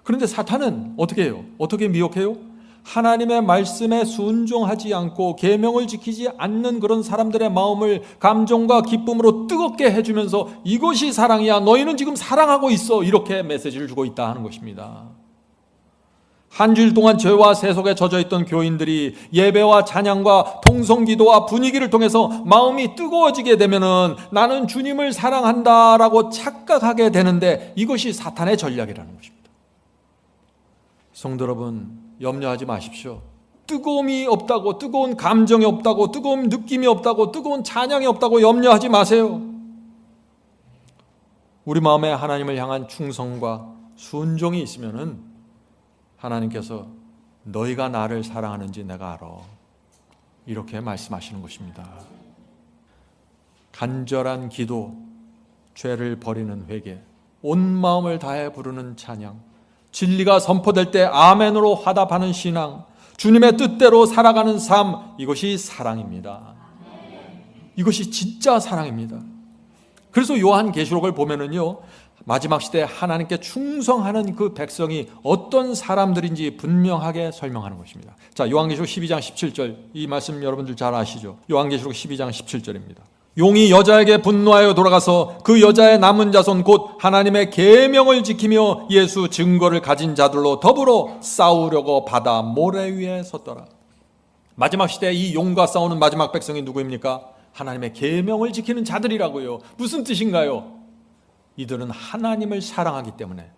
그런데 사탄은 어떻게 해요? 어떻게 미혹해요? 하나님의 말씀에 순종하지 않고 계명을 지키지 않는 그런 사람들의 마음을 감정과 기쁨으로 뜨겁게 해주면서 이것이 사랑이야, 너희는 지금 사랑하고 있어, 이렇게 메시지를 주고 있다 하는 것입니다. 한 주일 동안 죄와 세속에 젖어있던 교인들이 예배와 찬양과 통성기도와 분위기를 통해서 마음이 뜨거워지게 되면은 나는 주님을 사랑한다라고 착각하게 되는데 이것이 사탄의 전략이라는 것입니다. 성도 여러분, 염려하지 마십시오. 뜨거움이 없다고, 뜨거운 감정이 없다고, 뜨거운 느낌이 없다고, 뜨거운 찬양이 없다고 염려하지 마세요. 우리 마음에 하나님을 향한 충성과 순종이 있으면은 하나님께서 너희가 나를 사랑하는지 내가 알아, 이렇게 말씀하시는 것입니다. 간절한 기도, 죄를 버리는 회개, 온 마음을 다해 부르는 찬양, 진리가 선포될 때 아멘으로 화답하는 신앙, 주님의 뜻대로 살아가는 삶, 이것이 사랑입니다. 이것이 진짜 사랑입니다. 그래서 요한계시록을 보면은요, 마지막 시대에 하나님께 충성하는 그 백성이 어떤 사람들인지 분명하게 설명하는 것입니다. 자, 요한계시록 12장 17절, 이 말씀 여러분들 잘 아시죠? 요한계시록 12장 17절입니다. 용이 여자에게 분노하여 돌아가서 그 여자의 남은 자손 곧 하나님의 계명을 지키며 예수 증거를 가진 자들로 더불어 싸우려고 바다 모래 위에 섰더라. 마지막 시대에 이 용과 싸우는 마지막 백성이 누구입니까? 하나님의 계명을 지키는 자들이라고요. 무슨 뜻인가요? 이들은 하나님을 사랑하기 때문에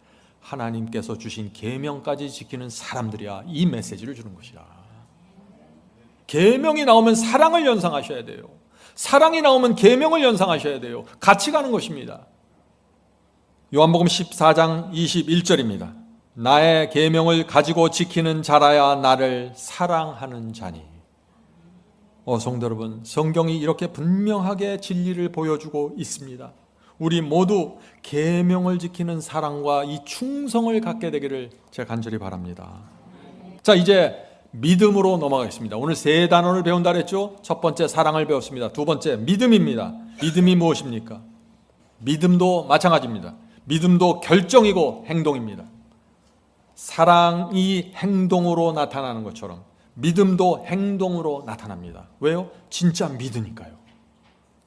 하나님께서 주신 계명까지 지키는 사람들이야 이 메시지를 주는 것이야. 계명이 나오면 사랑을 연상하셔야 돼요. 사랑이 나오면 계명을 연상하셔야 돼요. 같이 가는 것입니다. 요한복음 14장 21절입니다. 나의 계명을 가지고 지키는 자라야 나를 사랑하는 자니. 성도 여러분, 성경이 이렇게 분명하게 진리를 보여주고 있습니다. 우리 모두 계명을 지키는 사랑과 이 충성을 갖게 되기를 제가 간절히 바랍니다. 자, 이제 믿음으로 넘어가겠습니다. 오늘 세 단어를 배운다 그랬죠? 첫 번째 사랑을 배웠습니다. 두 번째 믿음입니다. 믿음이 무엇입니까? 믿음도 마찬가지입니다. 믿음도 결정이고 행동입니다. 사랑이 행동으로 나타나는 것처럼 믿음도 행동으로 나타납니다. 왜요? 진짜 믿으니까요.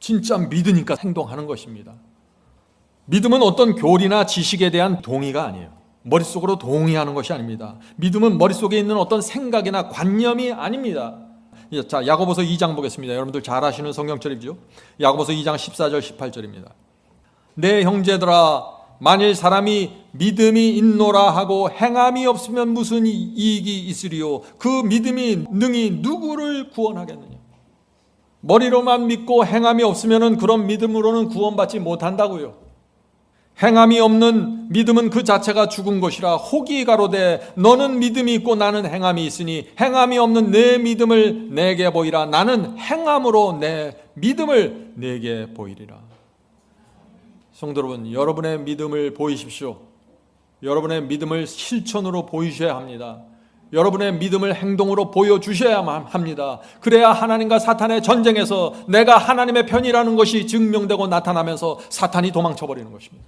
진짜 믿으니까 행동하는 것입니다. 믿음은 어떤 교리나 지식에 대한 동의가 아니에요. 머릿속으로 동의하는 것이 아닙니다. 믿음은 머릿속에 있는 어떤 생각이나 관념이 아닙니다. 자, 야고보서 2장 보겠습니다. 여러분들 잘 아시는 성경절이죠. 야고보서 2장 14절 18절입니다. 내 형제들아, 만일 사람이 믿음이 있노라 하고 행함이 없으면 무슨 이익이 있으리요? 그 믿음이 능히 누구를 구원하겠느냐? 머리로만 믿고 행함이 없으면 그런 믿음으로는 구원받지 못한다고요. 행함이 없는 믿음은 그 자체가 죽은 것이라 혹이 가로되 너는 믿음이 있고 나는 행함이 있으니 행함이 없는 내 믿음을 내게 보이라. 나는 행함으로 내 믿음을 내게 보이리라. 성도 여러분, 여러분의 믿음을 보이십시오. 여러분의 믿음을 실천으로 보이셔야 합니다. 여러분의 믿음을 행동으로 보여주셔야만 합니다. 그래야 하나님과 사탄의 전쟁에서 내가 하나님의 편이라는 것이 증명되고 나타나면서 사탄이 도망쳐버리는 것입니다.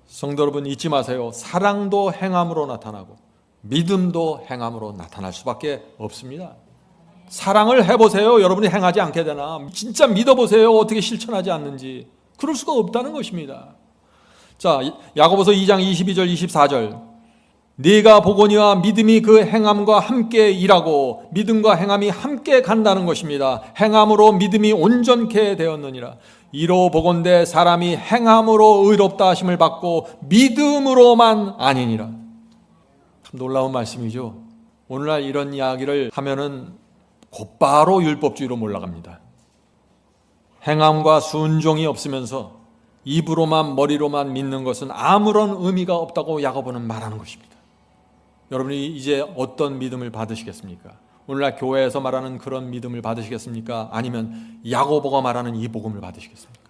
성도 여러분, 잊지 마세요. 사랑도 행함으로 나타나고 믿음도 행함으로 나타날 수밖에 없습니다. 사랑을 해보세요. 여러분이 행하지 않게 되나? 진짜 믿어보세요. 어떻게 실천하지 않는지. 그럴 수가 없다는 것입니다. 자, 야고보서 2장 22절 24절. 네가 보거니와 믿음이 그 행함과 함께 일하고 믿음과 행함이 함께 간다는 것입니다. 행함으로 믿음이 온전케 되었느니라. 이로 보건대 사람이 행함으로 의롭다 하심을 받고 믿음으로만 아니니라. 참 놀라운 말씀이죠. 오늘날 이런 이야기를 하면은 곧바로 율법주의로 몰락합니다. 행함과 순종이 없으면서 입으로만 머리로만 믿는 것은 아무런 의미가 없다고 야고보는 말하는 것입니다. 여러분이 이제 어떤 믿음을 받으시겠습니까? 오늘날 교회에서 말하는 그런 믿음을 받으시겠습니까? 아니면 야고보가 말하는 이 복음을 받으시겠습니까?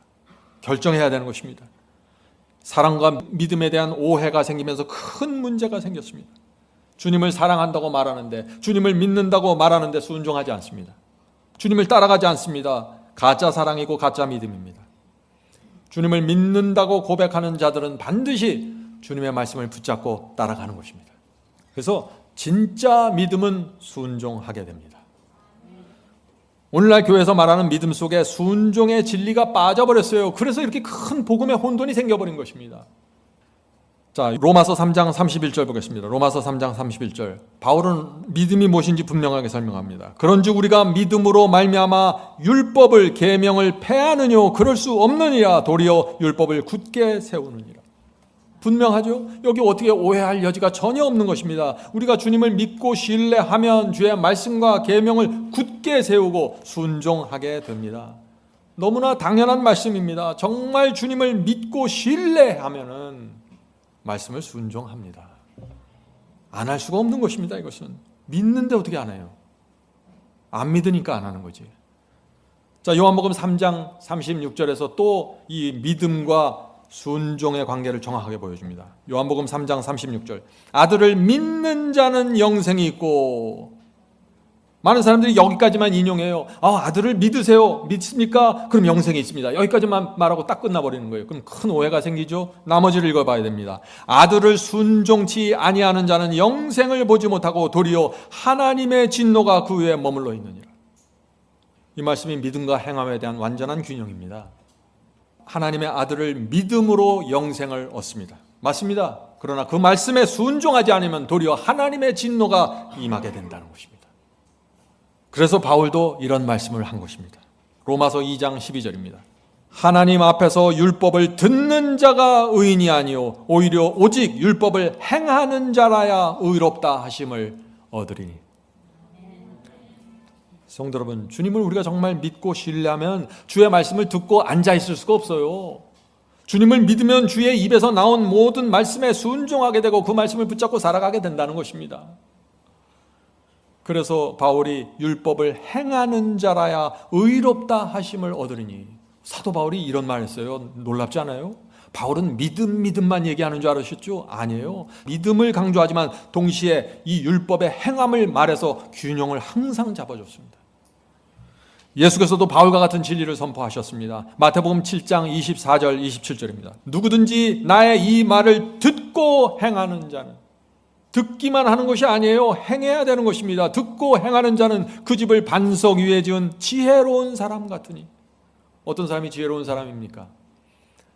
결정해야 되는 것입니다. 사랑과 믿음에 대한 오해가 생기면서 큰 문제가 생겼습니다. 주님을 사랑한다고 말하는데, 주님을 믿는다고 말하는데 순종하지 않습니다. 주님을 따라가지 않습니다. 가짜 사랑이고 가짜 믿음입니다. 주님을 믿는다고 고백하는 자들은 반드시 주님의 말씀을 붙잡고 따라가는 것입니다. 그래서 진짜 믿음은 순종하게 됩니다. 오늘날 교회에서 말하는 믿음 속에 순종의 진리가 빠져버렸어요. 그래서 이렇게 큰 복음의 혼돈이 생겨버린 것입니다. 자, 로마서 3장 31절 보겠습니다. 로마서 3장 31절. 바울은 믿음이 무엇인지 분명하게 설명합니다. 그런즉 우리가 믿음으로 말미암아 율법을 계명을 폐하느뇨 그럴 수 없느니라. 도리어 율법을 굳게 세우느니라. 분명하죠? 여기 어떻게 오해할 여지가 전혀 없는 것입니다. 우리가 주님을 믿고 신뢰하면 주의 말씀과 계명을 굳게 세우고 순종하게 됩니다. 너무나 당연한 말씀입니다. 정말 주님을 믿고 신뢰하면은 말씀을 순종합니다. 안 할 수가 없는 것입니다. 이것은 믿는데 어떻게 안 해요? 안 믿으니까 안 하는 거지. 자, 요한복음 3장 36절에서 또 이 믿음과 순종의 관계를 정확하게 보여줍니다. 요한복음 3장 36절. 아들을 믿는 자는 영생이 있고. 많은 사람들이 여기까지만 인용해요. 아들을 믿으세요. 믿습니까? 그럼 영생이 있습니다. 여기까지만 말하고 딱 끝나버리는 거예요. 그럼 큰 오해가 생기죠. 나머지를 읽어봐야 됩니다. 아들을 순종치 아니하는 자는 영생을 보지 못하고 도리어 하나님의 진노가 그 위에 머물러 있느니라. 이 말씀이 믿음과 행함에 대한 완전한 균형입니다. 하나님의 아들을 믿음으로 영생을 얻습니다. 맞습니다. 그러나 그 말씀에 순종하지 않으면 도리어 하나님의 진노가 임하게 된다는 것입니다. 그래서 바울도 이런 말씀을 한 것입니다. 로마서 2장 12절입니다. 하나님 앞에서 율법을 듣는 자가 의인이 아니요 오히려 오직 율법을 행하는 자라야 의롭다 하심을 얻으리니. 성도 여러분, 주님을 우리가 정말 믿고 신뢰하면 주의 말씀을 듣고 앉아 있을 수가 없어요. 주님을 믿으면 주의 입에서 나온 모든 말씀에 순종하게 되고 그 말씀을 붙잡고 살아가게 된다는 것입니다. 그래서 바울이 율법을 행하는 자라야 의롭다 하심을 얻으리니. 사도 바울이 이런 말을 했어요. 놀랍지 않아요? 바울은 믿음만 얘기하는 줄 알으셨죠? 아니에요. 믿음을 강조하지만 동시에 이 율법의 행함을 말해서 균형을 항상 잡아줬습니다. 예수께서도 바울과 같은 진리를 선포하셨습니다. 마태복음 7장 24절 27절입니다. 누구든지 나의 이 말을 듣고 행하는 자는, 듣기만 하는 것이 아니에요. 행해야 되는 것입니다. 듣고 행하는 자는 그 집을 반석 위에 지은 지혜로운 사람 같으니. 어떤 사람이 지혜로운 사람입니까?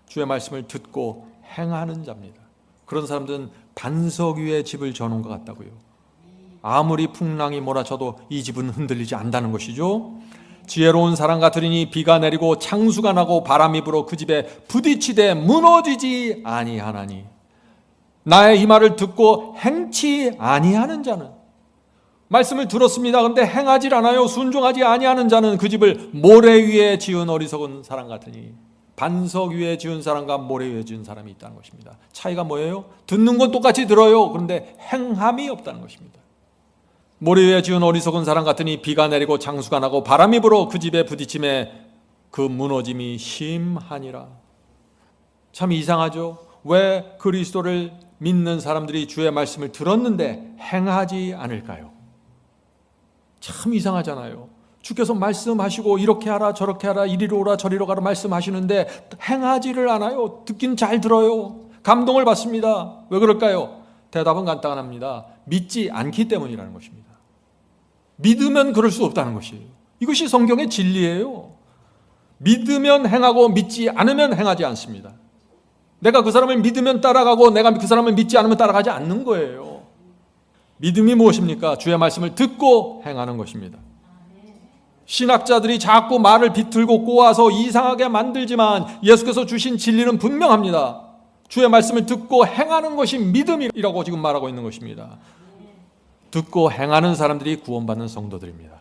주의 말씀을 듣고 행하는 자입니다. 그런 사람들은 반석 위에 집을 저놓은 것 같다고요. 아무리 풍랑이 몰아쳐도 이 집은 흔들리지 않는다는 것이죠. 지혜로운 사람 같으리니 비가 내리고 창수가 나고 바람이 불어 그 집에 부딪히되 무너지지 아니하나니. 나의 이 말을 듣고 행치 아니하는 자는, 말씀을 들었습니다. 그런데 행하지 않아요. 순종하지 아니하는 자는 그 집을 모래 위에 지은 어리석은 사람 같으니. 반석 위에 지은 사람과 모래 위에 지은 사람이 있다는 것입니다. 차이가 뭐예요? 듣는 건 똑같이 들어요. 그런데 행함이 없다는 것입니다. 모래 위에 지은 어리석은 사람 같으니 비가 내리고 장수가 나고 바람이 불어 그 집에 부딪힘에 그 무너짐이 심하니라. 참 이상하죠? 왜 그리스도를 믿는 사람들이 주의 말씀을 들었는데 행하지 않을까요? 참 이상하잖아요. 주께서 말씀하시고 이렇게 하라 저렇게 하라 이리로 오라 저리로 가라 말씀하시는데 행하지를 않아요. 듣긴 잘 들어요. 감동을 받습니다. 왜 그럴까요? 대답은 간단합니다. 믿지 않기 때문이라는 것입니다. 믿으면 그럴 수 없다는 것이에요. 이것이 성경의 진리예요. 믿으면 행하고 믿지 않으면 행하지 않습니다. 내가 그 사람을 믿으면 따라가고 내가 그 사람을 믿지 않으면 따라가지 않는 거예요. 믿음이 무엇입니까? 주의 말씀을 듣고 행하는 것입니다. 신학자들이 자꾸 말을 비틀고 꼬아서 이상하게 만들지만 예수께서 주신 진리는 분명합니다. 주의 말씀을 듣고 행하는 것이 믿음이라고 지금 말하고 있는 것입니다. 듣고 행하는 사람들이 구원받는 성도들입니다.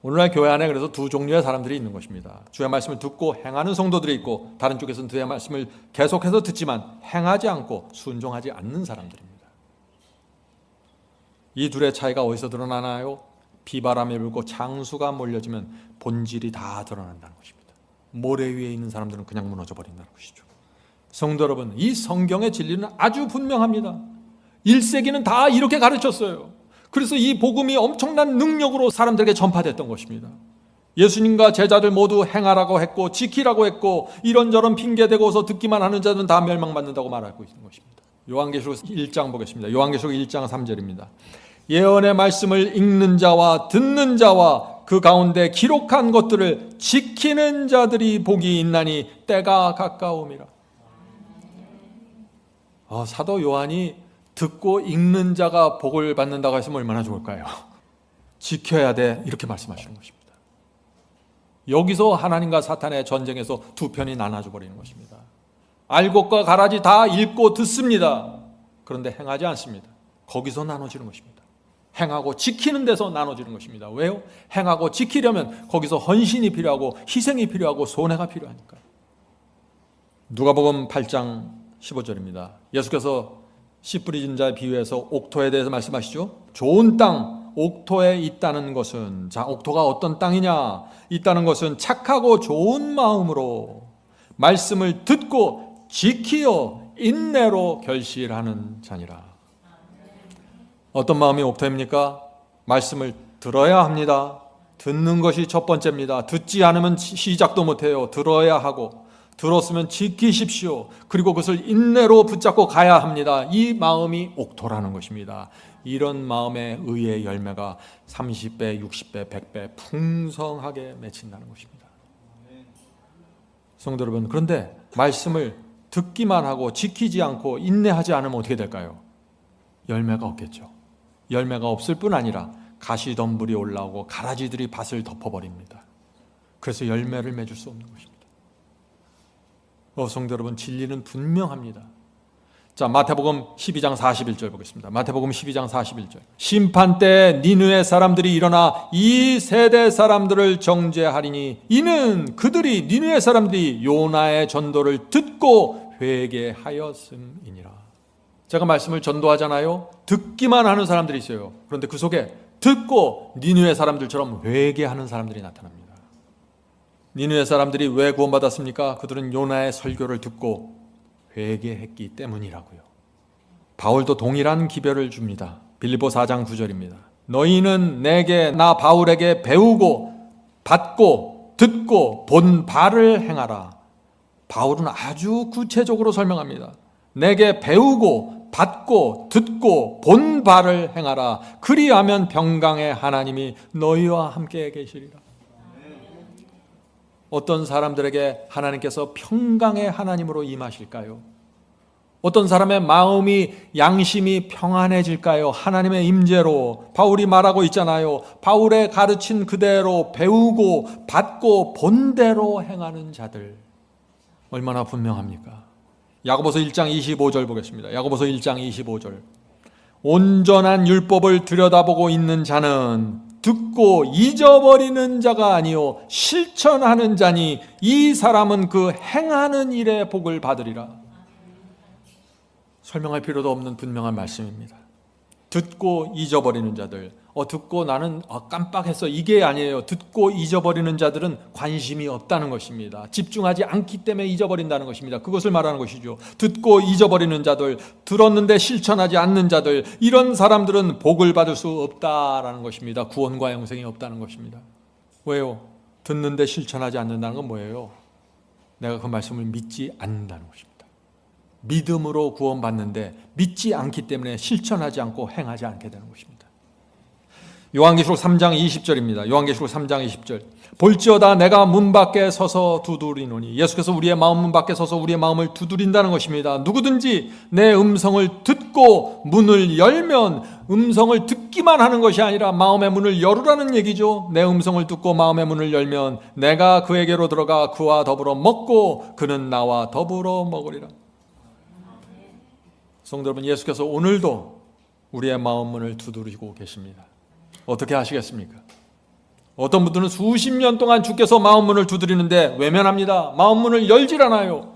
오늘날 교회 안에 그래서 두 종류의 사람들이 있는 것입니다. 주의 말씀을 듣고 행하는 성도들이 있고, 다른 쪽에서는 주의 말씀을 계속해서 듣지만 행하지 않고 순종하지 않는 사람들입니다. 이 둘의 차이가 어디서 드러나나요? 비바람이 불고 창수가 몰려지면 본질이 다 드러난다는 것입니다. 모래 위에 있는 사람들은 그냥 무너져 버린다는 것이죠. 성도 여러분, 이 성경의 진리는 아주 분명합니다. 1세기는 다 이렇게 가르쳤어요. 그래서 이 복음이 엄청난 능력으로 사람들에게 전파됐던 것입니다. 예수님과 제자들 모두 행하라고 했고 지키라고 했고, 이런저런 핑계대고서 듣기만 하는 자들은 다 멸망받는다고 말하고 있는 것입니다. 요한계시록 1장 보겠습니다. 요한계시록 1장 3절입니다. 예언의 말씀을 읽는 자와 듣는 자와 그 가운데 기록한 것들을 지키는 자들이 복이 있나니 때가 가까움이라. 사도 요한이 듣고 읽는 자가 복을 받는다고 했으면 얼마나 좋을까요? 지켜야 돼, 이렇게 말씀하시는 것입니다. 여기서 하나님과 사탄의 전쟁에서 두 편이 나눠져 버리는 것입니다. 알곡과 가라지 다 읽고 듣습니다. 그런데 행하지 않습니다. 거기서 나눠지는 것입니다. 행하고 지키는 데서 나눠지는 것입니다. 왜요? 행하고 지키려면 거기서 헌신이 필요하고 희생이 필요하고 손해가 필요하니까요. 누가복음 8장 15절입니다. 예수께서 씨 뿌리진 자의 비유에서 옥토에 대해서 말씀하시죠. 좋은 땅, 옥토에 있다는 것은, 자, 옥토가 어떤 땅이냐? 있다는 것은 착하고 좋은 마음으로 말씀을 듣고 지키어 인내로 결실하는 자니라. 어떤 마음이 옥토입니까? 말씀을 들어야 합니다. 듣는 것이 첫 번째입니다. 듣지 않으면 시작도 못해요. 들어야 하고, 들었으면 지키십시오. 그리고 그것을 인내로 붙잡고 가야 합니다. 이 마음이 옥토라는 것입니다. 이런 마음의 의의 열매가 30배, 60배, 100배 풍성하게 맺힌다는 것입니다. 성도 여러분, 그런데 말씀을 듣기만 하고 지키지 않고 인내하지 않으면 어떻게 될까요? 열매가 없겠죠. 열매가 없을 뿐 아니라 가시덤불이 올라오고 가라지들이 밭을 덮어버립니다. 그래서 열매를 맺을 수 없는 것입니다. 성도 여러분, 진리는 분명합니다. 자, 마태복음 12장 41절 보겠습니다. 마태복음 12장 41절. 심판 때 니느웨 사람들이 일어나 이 세대 사람들을 정죄하리니 이는 그들이 니느웨 사람들이 요나의 전도를 듣고 회개하였음이니라. 제가 말씀을 전도하잖아요. 듣기만 하는 사람들이 있어요. 그런데 그 속에 듣고 니느웨 사람들처럼 회개하는 사람들이 나타납니다. 니느웨 사람들이 왜 구원받았습니까? 그들은 요나의 설교를 듣고 회개했기 때문이라고요. 바울도 동일한 기별을 줍니다. 빌립보 4장 9절입니다. 너희는 내게 나 바울에게 배우고 받고 듣고 본 바를 행하라. 바울은 아주 구체적으로 설명합니다. 내게 배우고 받고 듣고 본 바를 행하라. 그리하면 평강의 하나님이 너희와 함께 계시리라. 어떤 사람들에게 하나님께서 평강의 하나님으로 임하실까요? 어떤 사람의 마음이 양심이 평안해질까요? 하나님의 임재로. 바울이 말하고 있잖아요. 바울의 가르친 그대로 배우고 받고 본대로 행하는 자들. 얼마나 분명합니까? 야고보서 1장 25절 보겠습니다. 야고보서 1장 25절. 온전한 율법을 들여다보고 있는 자는 듣고 잊어버리는 자가 아니요 실천하는 자니 이 사람은 그 행하는 일에 복을 받으리라. 설명할 필요도 없는 분명한 말씀입니다. 듣고 잊어버리는 자들. 듣고 나는 깜빡했어. 이게 아니에요. 듣고 잊어버리는 자들은 관심이 없다는 것입니다. 집중하지 않기 때문에 잊어버린다는 것입니다. 그것을 말하는 것이죠. 듣고 잊어버리는 자들, 들었는데 실천하지 않는 자들, 이런 사람들은 복을 받을 수 없다라는 것입니다. 구원과 영생이 없다는 것입니다. 왜요? 듣는데 실천하지 않는다는 건 뭐예요? 내가 그 말씀을 믿지 않는다는 것입니다. 믿음으로 구원받는데 믿지 않기 때문에 실천하지 않고 행하지 않게 되는 것입니다. 요한계시록 3장 20절입니다. 요한계시록 3장 20절. 볼지어다 내가 문 밖에 서서 두드리노니. 예수께서 우리의 마음 문 밖에 서서 우리의 마음을 두드린다는 것입니다. 누구든지 내 음성을 듣고 문을 열면, 음성을 듣기만 하는 것이 아니라 마음의 문을 열으라는 얘기죠. 내 음성을 듣고 마음의 문을 열면 내가 그에게로 들어가 그와 더불어 먹고 그는 나와 더불어 먹으리라. 성도 여러분, 예수께서 오늘도 우리의 마음 문을 두드리고 계십니다. 어떻게 하시겠습니까? 어떤 분들은 수십 년 동안 주께서 마음 문을 두드리는데 외면합니다. 마음 문을 열질 않아요.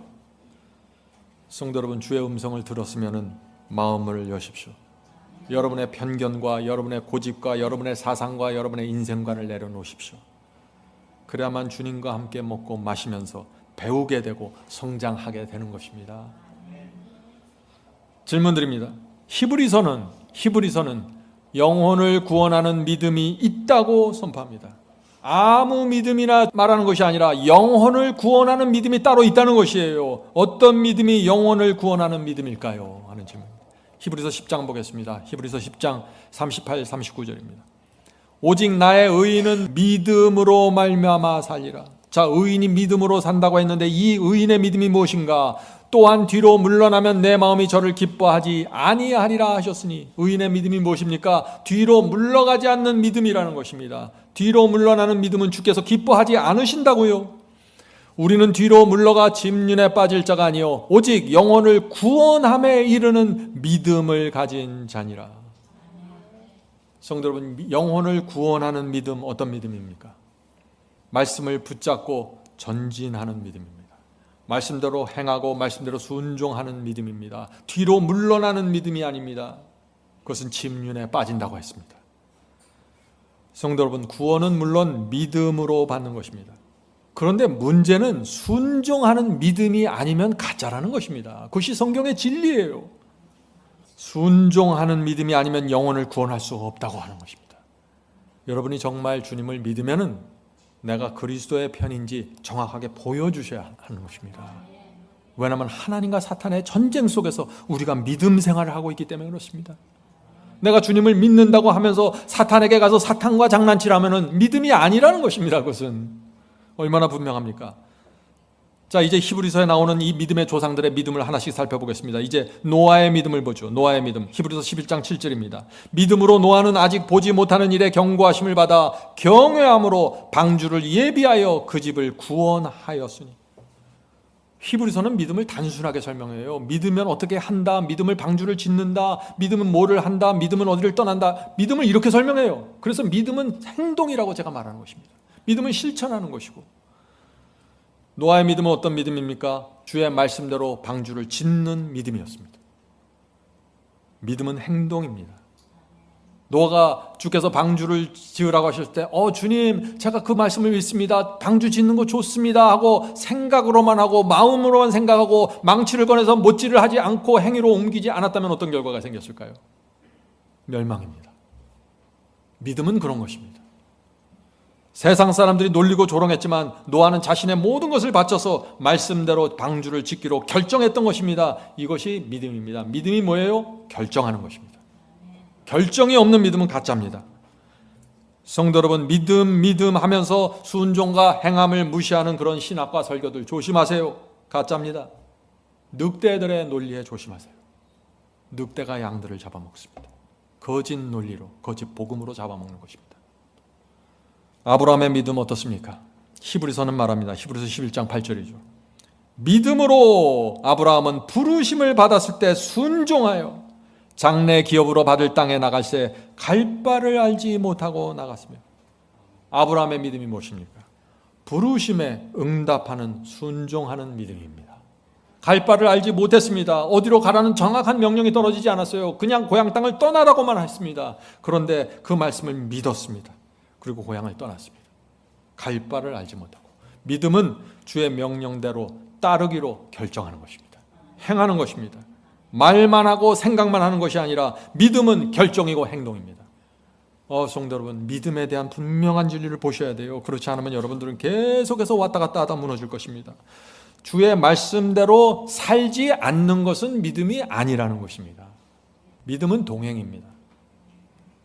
성도 여러분, 주의 음성을 들었으면 마음 문을 여십시오. 여러분의 편견과 여러분의 고집과 여러분의 사상과 여러분의 인생관을 내려놓으십시오. 그래야만 주님과 함께 먹고 마시면서 배우게 되고 성장하게 되는 것입니다. 질문 드립니다. 히브리서는 영혼을 구원하는 믿음이 있다고 선포합니다. 아무 믿음이나 말하는 것이 아니라 영혼을 구원하는 믿음이 따로 있다는 것이에요. 어떤 믿음이 영혼을 구원하는 믿음일까요? 하는 질문입니다. 히브리서 10장 보겠습니다. 히브리서 10장 38, 39절입니다. 오직 나의 의인은 믿음으로 말미암아 살리라. 자, 의인이 믿음으로 산다고 했는데 이 의인의 믿음이 무엇인가? 또한 뒤로 물러나면 내 마음이 저를 기뻐하지 아니하리라 하셨으니, 의인의 믿음이 무엇입니까? 뒤로 물러가지 않는 믿음이라는 것입니다. 뒤로 물러나는 믿음은 주께서 기뻐하지 않으신다고요. 우리는 뒤로 물러가 짐윤에 빠질 자가 아니요 오직 영혼을 구원함에 이르는 믿음을 가진 자니라. 성도 여러분, 영혼을 구원하는 믿음, 어떤 믿음입니까? 말씀을 붙잡고 전진하는 믿음입니다. 말씀대로 행하고 말씀대로 순종하는 믿음입니다. 뒤로 물러나는 믿음이 아닙니다. 그것은 침륜에 빠진다고 했습니다. 성도 여러분, 구원은 물론 믿음으로 받는 것입니다. 그런데 문제는 순종하는 믿음이 아니면 가짜라는 것입니다. 그것이 성경의 진리예요. 순종하는 믿음이 아니면 영혼을 구원할 수 없다고 하는 것입니다. 여러분이 정말 주님을 믿으면은 내가 그리스도의 편인지 정확하게 보여주셔야 하는 것입니다. 왜냐하면 하나님과 사탄의 전쟁 속에서 우리가 믿음 생활을 하고 있기 때문에 그렇습니다. 내가 주님을 믿는다고 하면서 사탄에게 가서 사탄과 장난치라면 믿음이 아니라는 것입니다. 그것은 얼마나 분명합니까? 자, 이제 히브리서에 나오는 이 믿음의 조상들의 믿음을 하나씩 살펴보겠습니다. 이제 노아의 믿음을 보죠. 노아의 믿음. 히브리서 11장 7절입니다. 믿음으로 노아는 아직 보지 못하는 일에 경고하심을 받아 경외함으로 방주를 예비하여 그 집을 구원하였으니. 히브리서는 믿음을 단순하게 설명해요. 믿으면 어떻게 한다, 믿음을 방주를 짓는다, 믿으면 뭐를 한다, 믿으면 어디를 떠난다. 믿음을 이렇게 설명해요. 그래서 믿음은 행동이라고 제가 말하는 것입니다. 믿음은 실천하는 것이고, 노아의 믿음은 어떤 믿음입니까? 주의 말씀대로 방주를 짓는 믿음이었습니다. 믿음은 행동입니다. 노아가 주께서 방주를 지으라고 하실 때 주님 제가 그 말씀을 믿습니다, 방주 짓는 거 좋습니다 하고 생각으로만 하고 마음으로만 생각하고 망치를 꺼내서 못질을 하지 않고 행위로 옮기지 않았다면 어떤 결과가 생겼을까요? 멸망입니다. 믿음은 그런 것입니다. 세상 사람들이 놀리고 조롱했지만 노아는 자신의 모든 것을 바쳐서 말씀대로 방주를 짓기로 결정했던 것입니다. 이것이 믿음입니다. 믿음이 뭐예요? 결정하는 것입니다. 결정이 없는 믿음은 가짜입니다. 성도 여러분, 믿음 하면서 순종과 행함을 무시하는 그런 신학과 설교들 조심하세요. 가짜입니다. 늑대들의 논리에 조심하세요. 늑대가 양들을 잡아먹습니다. 거짓 논리로, 거짓 복음으로 잡아먹는 것입니다. 아브라함의 믿음 어떻습니까? 히브리서는 말합니다. 히브리서 11장 8절이죠. 믿음으로 아브라함은 부르심을 받았을 때 순종하여 장래 기업으로 받을 땅에 나갈새 갈 바를 알지 못하고 나갔으며. 아브라함의 믿음이 무엇입니까? 부르심에 응답하는 순종하는 믿음입니다. 갈 바를 알지 못했습니다. 어디로 가라는 정확한 명령이 떨어지지 않았어요. 그냥 고향 땅을 떠나라고만 했습니다. 그런데 그 말씀을 믿었습니다. 그리고 고향을 떠났습니다. 갈 바를 알지 못하고. 믿음은 주의 명령대로 따르기로 결정하는 것입니다. 행하는 것입니다. 말만 하고 생각만 하는 것이 아니라 믿음은 결정이고 행동입니다. 성도 여러분, 믿음에 대한 분명한 진리를 보셔야 돼요. 그렇지 않으면 여러분들은 계속해서 왔다 갔다 하다 무너질 것입니다. 주의 말씀대로 살지 않는 것은 믿음이 아니라는 것입니다. 믿음은 동행입니다.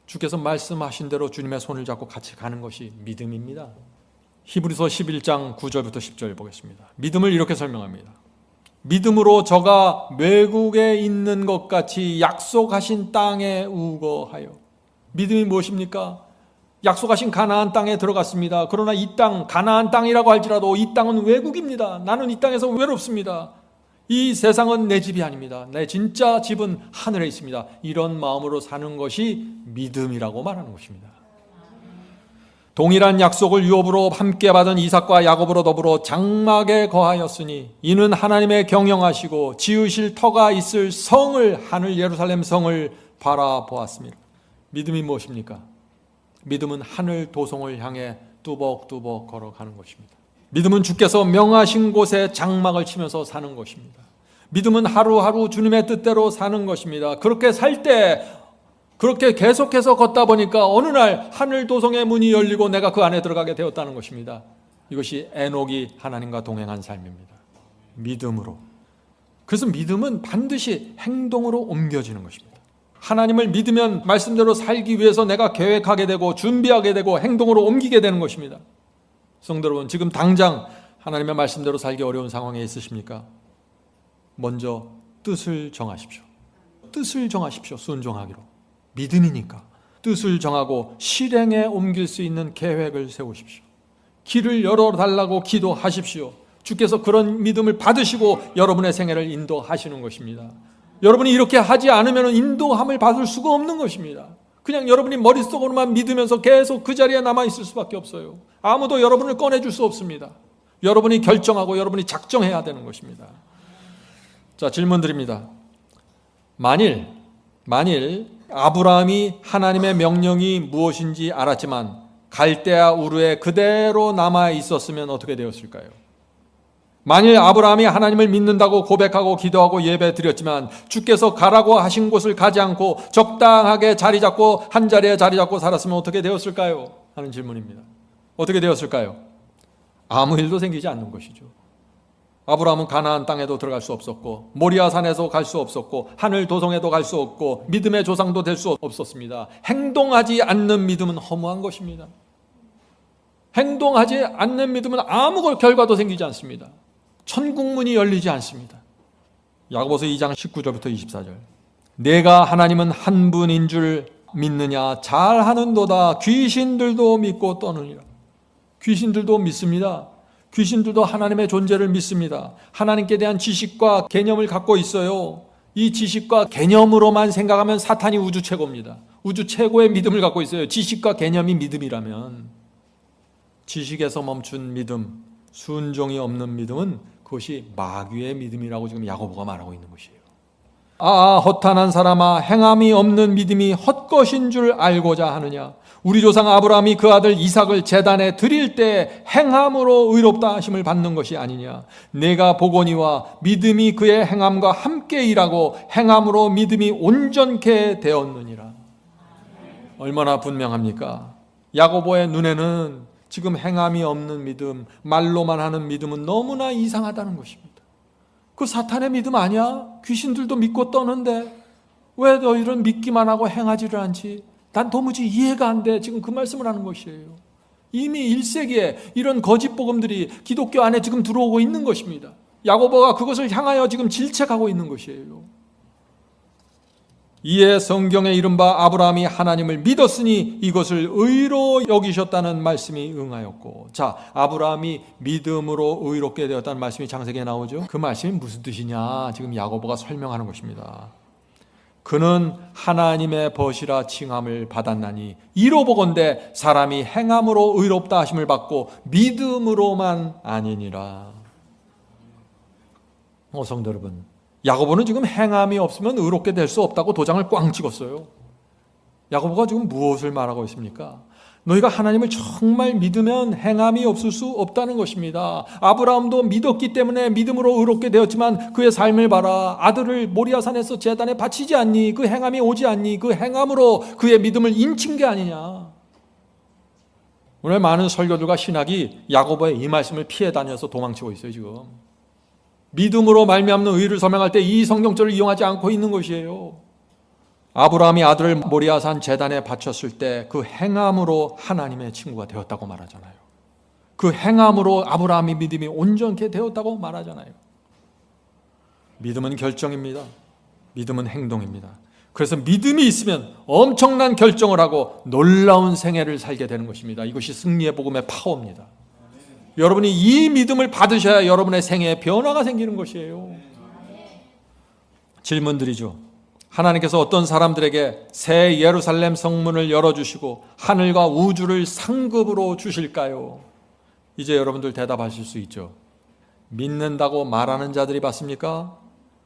주께서 말씀하신 대로 주님의 손을 잡고 같이 가는 것이 믿음입니다. 히브리서 11장 9절부터 10절 보겠습니다. 믿음을 이렇게 설명합니다. 믿음으로 저가 외국에 있는 것 같이 약속하신 땅에 우거하여. 믿음이 무엇입니까? 약속하신 가나안 땅에 들어갔습니다. 그러나 이 땅, 가나안 땅이라고 할지라도 이 땅은 외국입니다. 나는 이 땅에서 외롭습니다. 이 세상은 내 집이 아닙니다. 내 진짜 집은 하늘에 있습니다. 이런 마음으로 사는 것이 믿음이라고 말하는 것입니다. 동일한 약속을 유업으로 함께 받은 이삭과 야곱으로 더불어 장막에 거하였으니 이는 하나님의 경영하시고 지으실 터가 있을 성을, 하늘 예루살렘 성을 바라보았습니다. 믿음이 무엇입니까? 믿음은 하늘 도성을 향해 뚜벅뚜벅 걸어가는 것입니다. 믿음은 주께서 명하신 곳에 장막을 치면서 사는 것입니다. 믿음은 하루하루 주님의 뜻대로 사는 것입니다. 그렇게 살 때, 그렇게 계속해서 걷다 보니까 어느 날 하늘 도성의 문이 열리고 내가 그 안에 들어가게 되었다는 것입니다. 이것이 에녹이 하나님과 동행한 삶입니다. 믿음으로. 그래서 믿음은 반드시 행동으로 옮겨지는 것입니다. 하나님을 믿으면 말씀대로 살기 위해서 내가 계획하게 되고 준비하게 되고 행동으로 옮기게 되는 것입니다. 성도 여러분, 지금 당장 하나님의 말씀대로 살기 어려운 상황에 있으십니까? 먼저 뜻을 정하십시오. 뜻을 정하십시오. 순종하기로. 믿음이니까 뜻을 정하고 실행에 옮길 수 있는 계획을 세우십시오. 길을 열어달라고 기도하십시오. 주께서 그런 믿음을 받으시고 여러분의 생애를 인도하시는 것입니다. 여러분이 이렇게 하지 않으면 인도함을 받을 수가 없는 것입니다. 그냥 여러분이 머릿속으로만 믿으면서 계속 그 자리에 남아있을 수밖에 없어요. 아무도 여러분을 꺼내줄 수 없습니다. 여러분이 결정하고 여러분이 작정해야 되는 것입니다. 자, 질문 드립니다. 만일 아브라함이 하나님의 명령이 무엇인지 알았지만 갈대아 우르에 그대로 남아 있었으면 어떻게 되었을까요? 만일 아브라함이 하나님을 믿는다고 고백하고 기도하고 예배 드렸지만 주께서 가라고 하신 곳을 가지 않고 적당하게 자리 잡고 한 자리에 자리 잡고 살았으면 어떻게 되었을까요? 하는 질문입니다. 어떻게 되었을까요? 아무 일도 생기지 않는 것이죠. 아브라함은 가나안 땅에도 들어갈 수 없었고 모리아 산에서 갈 수 없었고 하늘 도성에도 갈 수 없고 믿음의 조상도 될 수 없었습니다. 행동하지 않는 믿음은 허무한 것입니다. 행동하지 않는 믿음은 아무 결과도 생기지 않습니다. 천국문이 열리지 않습니다. 야고보서 2장 19절부터 24절. 내가 하나님은 한 분인 줄 믿느냐? 잘하는도다. 귀신들도 믿고 떠느니라. 귀신들도 믿습니다. 귀신들도 하나님의 존재를 믿습니다. 하나님께 대한 지식과 개념을 갖고 있어요. 이 지식과 개념으로만 생각하면 사탄이 우주 최고입니다. 우주 최고의 믿음을 갖고 있어요. 지식과 개념이 믿음이라면. 지식에서 멈춘 믿음, 순종이 없는 믿음은 그것이 마귀의 믿음이라고 지금 야고보가 말하고 있는 것이에요. 허탄한 사람아, 행함이 없는 믿음이 헛것인 줄 알고자 하느냐. 우리 조상 아브라함이 그 아들 이삭을 제단에 드릴 때 행함으로 의롭다 하심을 받는 것이 아니냐. 내가 보거니와 믿음이 그의 행함과 함께 일하고 행함으로 믿음이 온전케 되었느니라. 얼마나 분명합니까? 야고보의 눈에는 지금 행함이 없는 믿음, 말로만 하는 믿음은 너무나 이상하다는 것입니다. 그 사탄의 믿음 아니야? 귀신들도 믿고 떠는데 왜 너희는 믿기만 하고 행하지를 않지? 난 도무지 이해가 안 돼. 지금 그 말씀을 하는 것이에요. 이미 1세기에 이런 거짓 복음들이 기독교 안에 지금 들어오고 있는 것입니다. 야고보가 그것을 향하여 지금 질책하고 있는 것이에요. 이에 성경에 이른바 아브라함이 하나님을 믿었으니 이것을 의로 여기셨다는 말씀이 응하였고, 자, 아브라함이 믿음으로 의롭게 되었다는 말씀이 창세기에 나오죠. 그 말씀이 무슨 뜻이냐? 지금 야고보가 설명하는 것입니다. 그는 하나님의 벗이라 칭함을 받았나니 이로 보건대 사람이 행함으로 의롭다 하심을 받고 믿음으로만 아니니라. 성도 여러분, 야고보는 지금 행함이 없으면 의롭게 될 수 없다고 도장을 꽝 찍었어요. 야고보가 지금 무엇을 말하고 있습니까? 너희가 하나님을 정말 믿으면 행함이 없을 수 없다는 것입니다. 아브라함도 믿었기 때문에 믿음으로 의롭게 되었지만 그의 삶을 봐라. 아들을 모리아산에서 제단에 바치지 않니? 그 행함이 오지 않니? 그 행함으로 그의 믿음을 인친 게 아니냐. 오늘 많은 설교들과 신학이 야고보의 이 말씀을 피해 다녀서 도망치고 있어요. 지금 믿음으로 말미암는 의를 설명할 때 이 성경절을 이용하지 않고 있는 것이에요. 아브라함이 아들을 모리아산 제단에 바쳤을 때 그 행함으로 하나님의 친구가 되었다고 말하잖아요. 그 행함으로 아브라함의 믿음이 온전케 되었다고 말하잖아요. 믿음은 결정입니다. 믿음은 행동입니다. 그래서 믿음이 있으면 엄청난 결정을 하고 놀라운 생애를 살게 되는 것입니다. 이것이 승리의 복음의 파워입니다. 여러분이 이 믿음을 받으셔야 여러분의 생애에 변화가 생기는 것이에요. 질문드리죠. 하나님께서 어떤 사람들에게 새 예루살렘 성문을 열어주시고 하늘과 우주를 상급으로 주실까요? 이제 여러분들 대답하실 수 있죠. 믿는다고 말하는 자들이 받습니까?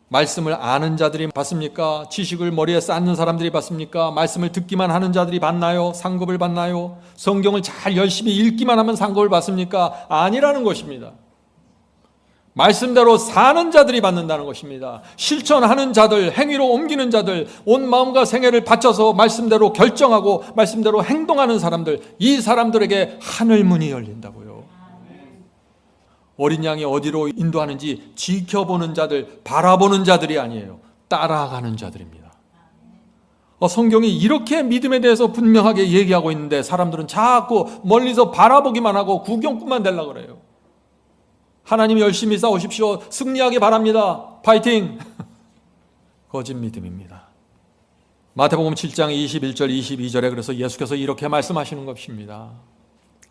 말씀을 아는 자들이 받습니까? 지식을 머리에 쌓는 사람들이 받습니까? 말씀을 듣기만 하는 자들이 받나요? 상급을 받나요? 성경을 잘 열심히 읽기만 하면 상급을 받습니까? 아니라는 것입니다. 말씀대로 사는 자들이 받는다는 것입니다. 실천하는 자들, 행위로 옮기는 자들, 온 마음과 생애를 바쳐서 말씀대로 결정하고 말씀대로 행동하는 사람들, 이 사람들에게 하늘문이 열린다고요. 어린 양이 어디로 인도하는지 지켜보는 자들, 바라보는 자들이 아니에요. 따라가는 자들입니다. 성경이 이렇게 믿음에 대해서 분명하게 얘기하고 있는데 사람들은 자꾸 멀리서 바라보기만 하고 구경꾼만 되려고 그래요. 하나님 열심히 싸우십시오. 승리하기 바랍니다. 파이팅! 거짓 믿음입니다. 마태복음 7장 21절 22절에 그래서 예수께서 이렇게 말씀하시는 것입니다.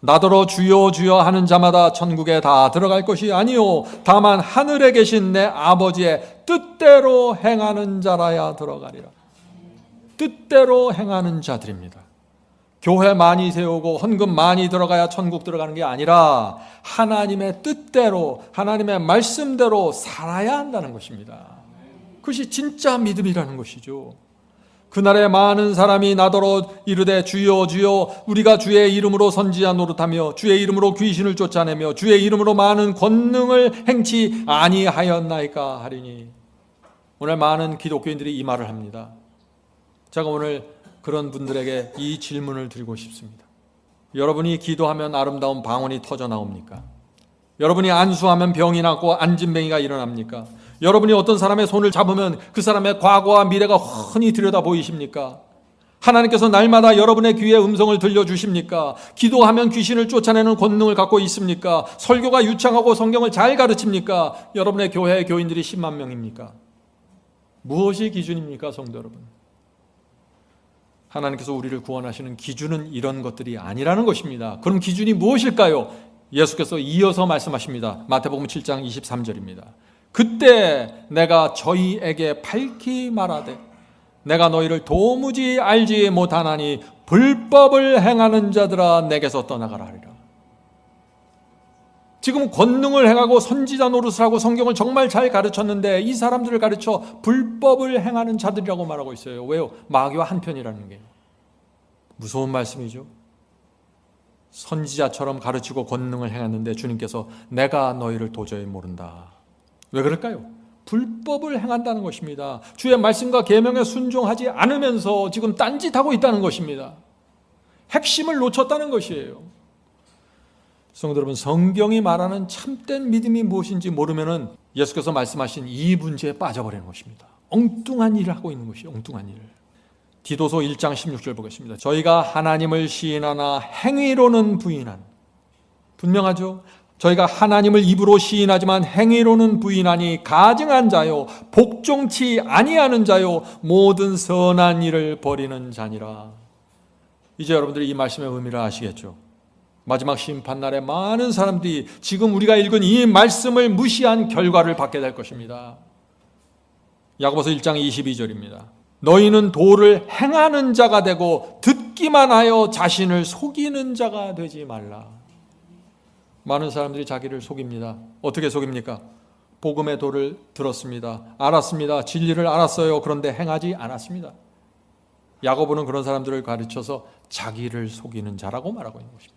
나더러 주여 주여 하는 자마다 천국에 다 들어갈 것이 아니요 다만 하늘에 계신 내 아버지의 뜻대로 행하는 자라야 들어가리라. 뜻대로 행하는 자들입니다. 교회 많이 세우고 헌금 많이 들어가야 천국 들어가는 게 아니라 하나님의 뜻대로 하나님의 말씀대로 살아야 한다는 것입니다. 그것이 진짜 믿음이라는 것이죠. 그날에 많은 사람이 나더러 이르되 주여 주여 우리가 주의 이름으로 선지자 노릇하며 주의 이름으로 귀신을 쫓아내며 주의 이름으로 많은 권능을 행치 아니하였나이까 하리니. 오늘 많은 기독교인들이 이 말을 합니다. 제가 오늘 그런 분들에게 이 질문을 드리고 싶습니다. 여러분이 기도하면 아름다운 방언이 터져 나옵니까? 여러분이 안수하면 병이 낫고 안진뱅이가 일어납니까? 여러분이 어떤 사람의 손을 잡으면 그 사람의 과거와 미래가 훤히 들여다 보이십니까? 하나님께서 날마다 여러분의 귀에 음성을 들려주십니까? 기도하면 귀신을 쫓아내는 권능을 갖고 있습니까? 설교가 유창하고 성경을 잘 가르칩니까? 여러분의 교회 교인들이 10만 명입니까? 무엇이 기준입니까, 성도 여러분? 하나님께서 우리를 구원하시는 기준은 이런 것들이 아니라는 것입니다. 그럼 기준이 무엇일까요? 예수께서 이어서 말씀하십니다. 마태복음 7장 23절입니다. 그때 내가 저희에게 밝히 말하되 내가 너희를 도무지 알지 못하나니 불법을 행하는 자들아 내게서 떠나가라 하리라. 지금 권능을 행하고 선지자 노릇을 하고 성경을 정말 잘 가르쳤는데 이 사람들을 가르쳐 불법을 행하는 자들이라고 말하고 있어요. 왜요? 마귀와 한편이라는 게. 무서운 말씀이죠. 선지자처럼 가르치고 권능을 행했는데 주님께서 내가 너희를 도저히 모른다. 왜 그럴까요? 불법을 행한다는 것입니다. 주의 말씀과 계명에 순종하지 않으면서 지금 딴짓하고 있다는 것입니다. 핵심을 놓쳤다는 것이에요. 성도 여러분, 성경이 말하는 참된 믿음이 무엇인지 모르면은 예수께서 말씀하신 이 문제에 빠져버리는 것입니다. 엉뚱한 일을 하고 있는 것이에요. 엉뚱한 일을. 디도서 1장 16절 보겠습니다. 저희가 하나님을 시인하나 행위로는 부인한. 분명하죠? 저희가 하나님을 입으로 시인하지만 행위로는 부인하니 가증한 자요 복종치 아니하는 자요 모든 선한 일을 버리는 자니라. 이제 여러분들이 이 말씀의 의미를 아시겠죠? 마지막 심판날에 많은 사람들이 지금 우리가 읽은 이 말씀을 무시한 결과를 받게 될 것입니다. 야고보서 1장 22절입니다. 너희는 도를 행하는 자가 되고 듣기만 하여 자신을 속이는 자가 되지 말라. 많은 사람들이 자기를 속입니다. 어떻게 속입니까? 복음의 도를 들었습니다. 알았습니다. 진리를 알았어요. 그런데 행하지 않았습니다. 야고보는 그런 사람들을 가르쳐서 자기를 속이는 자라고 말하고 있는 것입니다.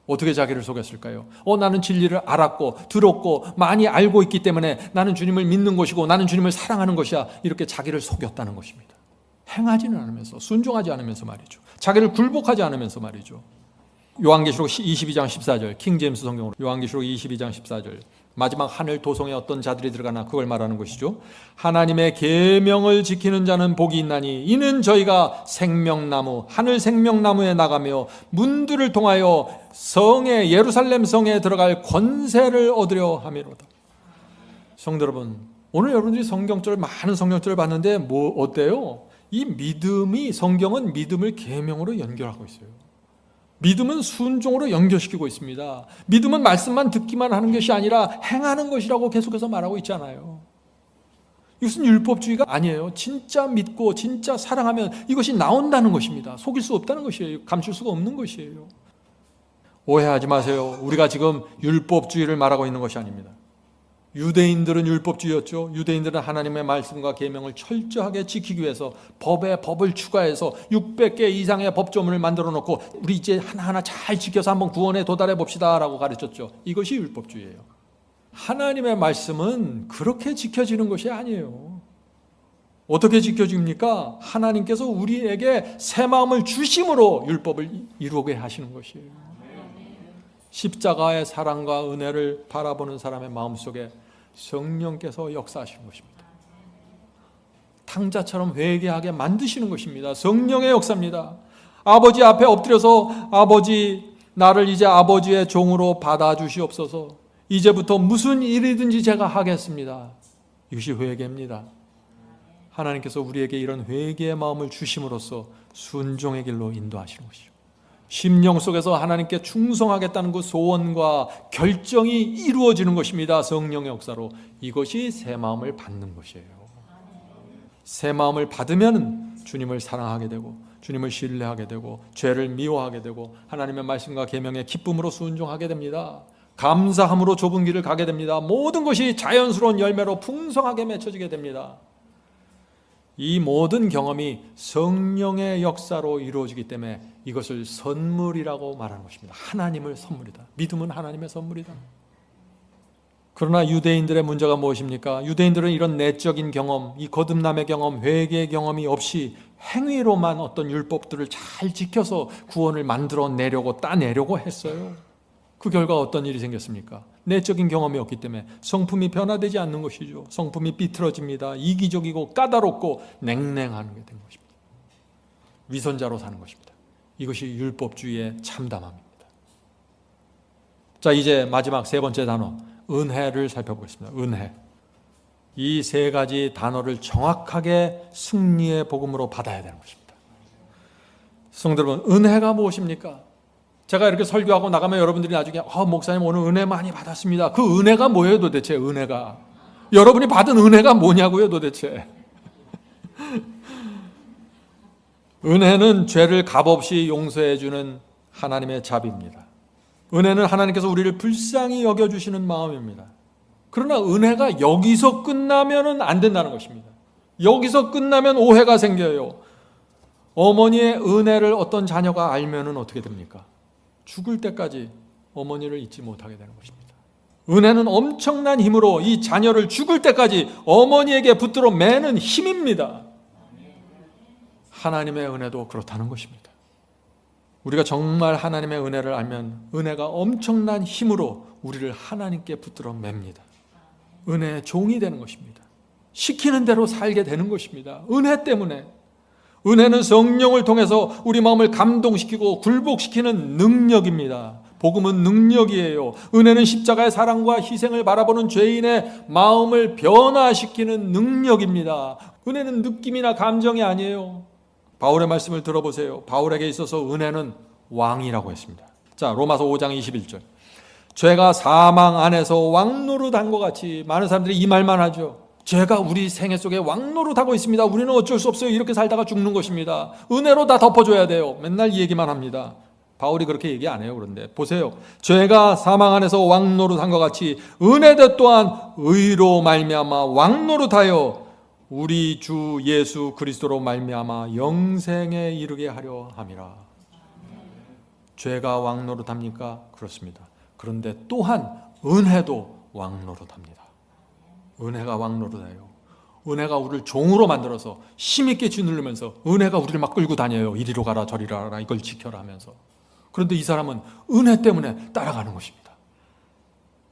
어떻게 자기를 속였을까요? 나는 진리를 알았고 들었고 많이 알고 있기 때문에 나는 주님을 믿는 것이고 나는 주님을 사랑하는 것이야. 이렇게 자기를 속였다는 것입니다. 행하지는 않으면서, 순종하지 않으면서 말이죠. 자기를 굴복하지 않으면서 말이죠. 요한계시록 22장 14절, 킹제임스 성경으로 요한계시록 22장 14절, 마지막 하늘 도성에 어떤 자들이 들어가나 그걸 말하는 것이죠. 하나님의 계명을 지키는 자는 복이 있나니 이는 저희가 생명나무, 하늘 생명나무에 나가며 문들을 통하여 성에, 예루살렘 성에 들어갈 권세를 얻으려 함이로다. 성도 여러분, 오늘 여러분들이 성경절, 많은 성경절을 봤는데 어때요? 이 믿음이, 성경은 믿음을 계명으로 연결하고 있어요. 믿음은 순종으로 연결시키고 있습니다. 믿음은 말씀만 듣기만 하는 것이 아니라 행하는 것이라고 계속해서 말하고 있잖아요. 이것은 율법주의가 아니에요. 진짜 믿고 진짜 사랑하면 이것이 나온다는 것입니다. 속일 수 없다는 것이에요. 감출 수가 없는 것이에요. 오해하지 마세요. 우리가 지금 율법주의를 말하고 있는 것이 아닙니다. 유대인들은 율법주의였죠. 유대인들은 하나님의 말씀과 계명을 철저하게 지키기 위해서 법에 법을 추가해서 600개 이상의 법조문을 만들어 놓고 우리 이제 하나하나 잘 지켜서 한번 구원에 도달해 봅시다 라고 가르쳤죠. 이것이 율법주의예요. 하나님의 말씀은 그렇게 지켜지는 것이 아니에요. 어떻게 지켜집니까? 하나님께서 우리에게 새 마음을 주심으로 율법을 이루게 하시는 것이에요. 십자가의 사랑과 은혜를 바라보는 사람의 마음속에 성령께서 역사하시는 것입니다. 탕자처럼 회개하게 만드시는 것입니다. 성령의 역사입니다. 아버지 앞에 엎드려서 아버지, 나를 이제 아버지의 종으로 받아주시옵소서. 이제부터 무슨 일이든지 제가 하겠습니다. 이것이 회개입니다. 하나님께서 우리에게 이런 회개의 마음을 주심으로써 순종의 길로 인도하시는 것이죠. 심령 속에서 하나님께 충성하겠다는 그 소원과 결정이 이루어지는 것입니다. 성령의 역사로. 이것이 새 마음을 받는 것이에요. 새 마음을 받으면 주님을 사랑하게 되고 주님을 신뢰하게 되고 죄를 미워하게 되고 하나님의 말씀과 계명에 기쁨으로 순종하게 됩니다. 감사함으로 좁은 길을 가게 됩니다. 모든 것이 자연스러운 열매로 풍성하게 맺혀지게 됩니다. 이 모든 경험이 성령의 역사로 이루어지기 때문에 이것을 선물이라고 말하는 것입니다. 하나님의 선물이다. 믿음은 하나님의 선물이다. 그러나 유대인들의 문제가 무엇입니까? 유대인들은 이런 내적인 경험, 이 거듭남의 경험, 회개의 경험이 없이 행위로만 어떤 율법들을 잘 지켜서 구원을 만들어내려고 따내려고 했어요. 그 결과 어떤 일이 생겼습니까? 내적인 경험이 없기 때문에 성품이 변화되지 않는 것이죠. 성품이 삐뚤어집니다. 이기적이고 까다롭고 냉랭한 게 된 것입니다. 위선자로 사는 것입니다. 이것이 율법주의의 참담함입니다. 자, 이제 마지막 세 번째 단어, 은혜를 살펴보겠습니다. 은혜. 이 세 가지 단어를 정확하게 승리의 복음으로 받아야 되는 것입니다. 성도 여러분, 은혜가 무엇입니까? 제가 이렇게 설교하고 나가면 여러분들이 나중에 목사님 오늘 은혜 많이 받았습니다. 그 은혜가 뭐예요 도대체? 은혜가 여러분이 받은 은혜가 뭐냐고요 도대체? 은혜는 죄를 값없이 용서해 주는 하나님의 자비입니다. 은혜는 하나님께서 우리를 불쌍히 여겨주시는 마음입니다. 그러나 은혜가 여기서 끝나면 안 된다는 것입니다. 여기서 끝나면 오해가 생겨요. 어머니의 은혜를 어떤 자녀가 알면은 어떻게 됩니까? 죽을 때까지 어머니를 잊지 못하게 되는 것입니다. 은혜는 엄청난 힘으로 이 자녀를 죽을 때까지 어머니에게 붙들어 매는 힘입니다. 하나님의 은혜도 그렇다는 것입니다. 우리가 정말 하나님의 은혜를 알면 은혜가 엄청난 힘으로 우리를 하나님께 붙들어 맵니다. 은혜의 종이 되는 것입니다. 시키는 대로 살게 되는 것입니다. 은혜 때문에. 은혜는 성령을 통해서 우리 마음을 감동시키고 굴복시키는 능력입니다. 복음은 능력이에요. 은혜는 십자가의 사랑과 희생을 바라보는 죄인의 마음을 변화시키는 능력입니다. 은혜는 느낌이나 감정이 아니에요. 바울의 말씀을 들어보세요. 바울에게 있어서 은혜는 왕이라고 했습니다. 자, 로마서 5장 21절. 죄가 사망 안에서 왕노릇한 것 같이, 많은 사람들이 이 말만 하죠. 죄가 우리 생애 속에 왕노릇하고 있습니다. 우리는 어쩔 수 없어요. 이렇게 살다가 죽는 것입니다. 은혜로 다 덮어줘야 돼요. 맨날 이 얘기만 합니다. 바울이 그렇게 얘기 안 해요. 그런데 보세요. 죄가 사망 안에서 왕노릇한 것 같이 은혜도 또한 의로 말미암아 왕노릇하여 우리 주 예수 그리스도로 말미암아 영생에 이르게 하려 함이라. 죄가 왕노릇합니까? 그렇습니다. 그런데 또한 은혜도 왕노릇합니다. 은혜가 왕노릇해요. 은혜가 우리를 종으로 만들어서 힘있게 짓누르면서 은혜가 우리를 막 끌고 다녀요. 이리로 가라 저리로 가라 이걸 지켜라 하면서. 그런데 이 사람은 은혜 때문에 따라가는 것입니다.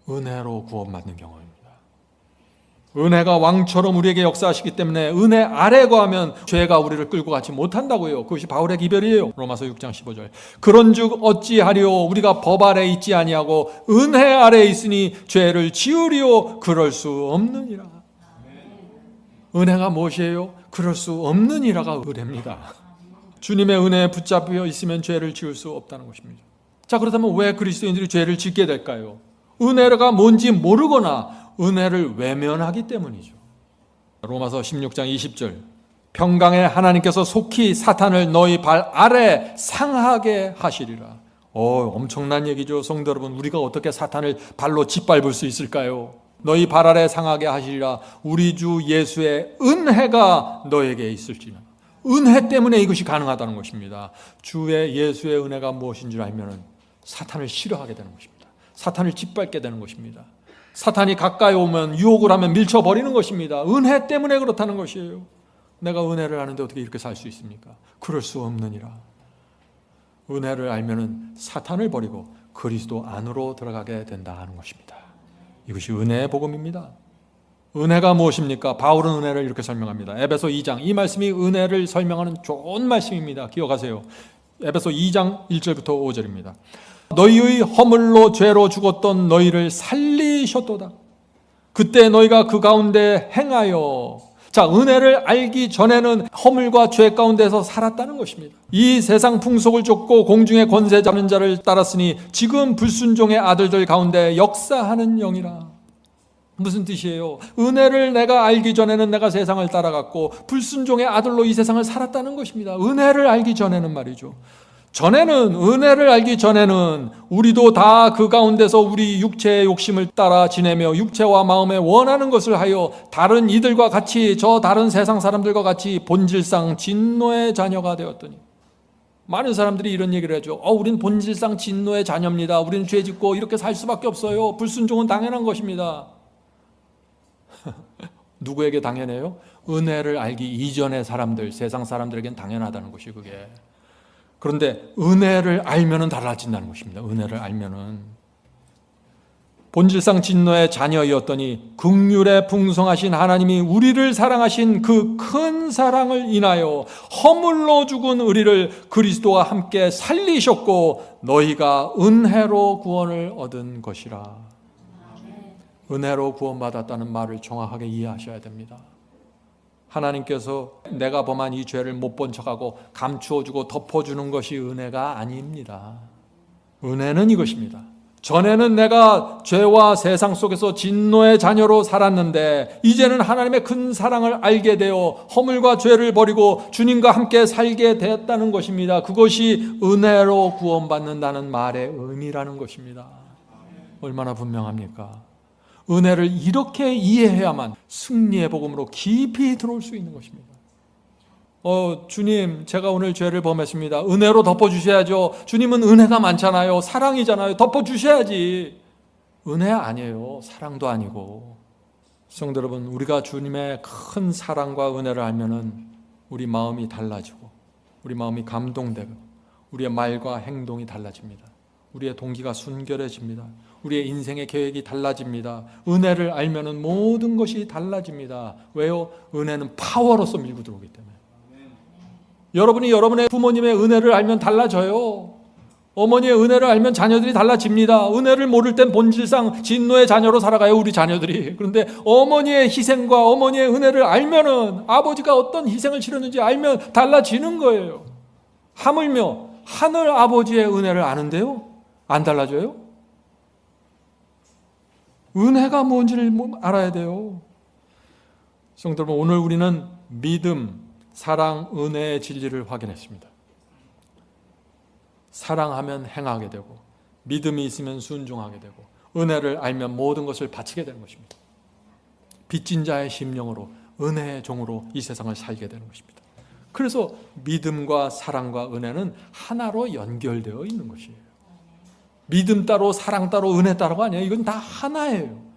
은혜로 구원받는 경험입니다. 은혜가 왕처럼 우리에게 역사하시기 때문에 은혜 아래 거하면 죄가 우리를 끌고 가지 못한다고요. 그것이 바울의 기별이에요. 로마서 6장 15절. 그런즉 어찌하리요? 우리가 법 아래 있지 아니하고 은혜 아래 있으니 죄를 지으리요? 그럴 수 없느니라. 은혜가 무엇이에요? 그럴 수 없느니라가 은혜입니다. 주님의 은혜에 붙잡혀 있으면 죄를 지을 수 없다는 것입니다. 자, 그렇다면 왜 그리스도인들이 죄를 짓게 될까요? 은혜가 뭔지 모르거나 은혜를 외면하기 때문이죠. 로마서 16장 20절. 평강의 하나님께서 속히 사탄을 너희 발 아래 상하게 하시리라. 엄청난 얘기죠. 성도 여러분, 우리가 어떻게 사탄을 발로 짓밟을 수 있을까요? 너희 발 아래 상하게 하시리라. 우리 주 예수의 은혜가 너에게 있을지나. 은혜 때문에 이것이 가능하다는 것입니다. 주의 예수의 은혜가 무엇인 줄 알면 사탄을 싫어하게 되는 것입니다. 사탄을 짓밟게 되는 것입니다. 사탄이 가까이 오면 유혹을 하면 밀쳐버리는 것입니다. 은혜 때문에 그렇다는 것이에요. 내가 은혜를 아는데 어떻게 이렇게 살 수 있습니까? 그럴 수 없느니라. 은혜를 알면 사탄을 버리고 그리스도 안으로 들어가게 된다 하는 것입니다. 이것이 은혜의 복음입니다. 은혜가 무엇입니까? 바울은 은혜를 이렇게 설명합니다. 에베소 2장, 이 말씀이 은혜를 설명하는 좋은 말씀입니다. 기억하세요. 에베소 2장 1절부터 5절입니다. 너희의 허물로 죄로 죽었던 너희를 살리셨도다. 그때 너희가 그 가운데 행하여. 자, 은혜를 알기 전에는 허물과 죄 가운데서 살았다는 것입니다. 이 세상 풍속을 쫓고 공중의 권세 잡는 자를 따랐으니 지금 불순종의 아들들 가운데 역사하는 영이라. 무슨 뜻이에요? 은혜를 내가 알기 전에는 내가 세상을 따라갔고 불순종의 아들로 이 세상을 살았다는 것입니다. 은혜를 알기 전에는 말이죠. 전에는, 은혜를 알기 전에는 우리도 다 그 가운데서 우리 육체의 욕심을 따라 지내며 육체와 마음에 원하는 것을 하여 다른 이들과 같이, 저 다른 세상 사람들과 같이 본질상 진노의 자녀가 되었더니. 많은 사람들이 이런 얘기를 하죠. 우린 본질상 진노의 자녀입니다. 우리는 죄 짓고 이렇게 살 수밖에 없어요. 불순종은 당연한 것입니다. 누구에게 당연해요? 은혜를 알기 이전의 사람들, 세상 사람들에겐 당연하다는 것이 그게. 그런데 은혜를 알면은 달라진다는 것입니다. 은혜를 알면은. 본질상 진노의 자녀이었더니 긍휼에 풍성하신 하나님이 우리를 사랑하신 그 큰 사랑을 인하여 허물로 죽은 우리를 그리스도와 함께 살리셨고 너희가 은혜로 구원을 얻은 것이라. 은혜로 구원받았다는 말을 정확하게 이해하셔야 됩니다. 하나님께서 내가 범한 이 죄를 못 본 척하고 감추어주고 덮어주는 것이 은혜가 아닙니다. 은혜는 이것입니다. 전에는 내가 죄와 세상 속에서 진노의 자녀로 살았는데 이제는 하나님의 큰 사랑을 알게 되어 허물과 죄를 버리고 주님과 함께 살게 되었다는 것입니다. 그것이 은혜로 구원받는다는 말의 의미라는 것입니다. 얼마나 분명합니까? 은혜를 이렇게 이해해야만 승리의 복음으로 깊이 들어올 수 있는 것입니다. 주님, 제가 오늘 죄를 범했습니다. 은혜로 덮어주셔야죠. 주님은 은혜가 많잖아요. 사랑이잖아요. 덮어주셔야지. 은혜 아니에요. 사랑도 아니고. 성도 여러분, 우리가 주님의 큰 사랑과 은혜를 알면은 우리 마음이 달라지고, 우리 마음이 감동되고, 우리의 말과 행동이 달라집니다. 우리의 동기가 순결해집니다. 우리의 인생의 계획이 달라집니다. 은혜를 알면은 모든 것이 달라집니다. 왜요? 은혜는 파워로서 밀고 들어오기 때문에. 여러분이 여러분의 부모님의 은혜를 알면 달라져요. 어머니의 은혜를 알면 자녀들이 달라집니다. 은혜를 모를 땐 본질상 진노의 자녀로 살아가요, 우리 자녀들이. 그런데 어머니의 희생과 어머니의 은혜를 알면은, 아버지가 어떤 희생을 치렀는지 알면 달라지는 거예요. 하물며 하늘 아버지의 은혜를 아는데요, 안 달라져요? 은혜가 뭔지를 알아야 돼요. 성도 여러분, 오늘 우리는 믿음, 사랑, 은혜의 진리를 확인했습니다. 사랑하면 행하게 되고, 믿음이 있으면 순종하게 되고, 은혜를 알면 모든 것을 바치게 되는 것입니다. 빚진 자의 심령으로, 은혜의 종으로 이 세상을 살게 되는 것입니다. 그래서 믿음과 사랑과 은혜는 하나로 연결되어 있는 것이에요. 믿음 따로 사랑 따로 은혜 따로가 아니에요. 이건 다 하나예요.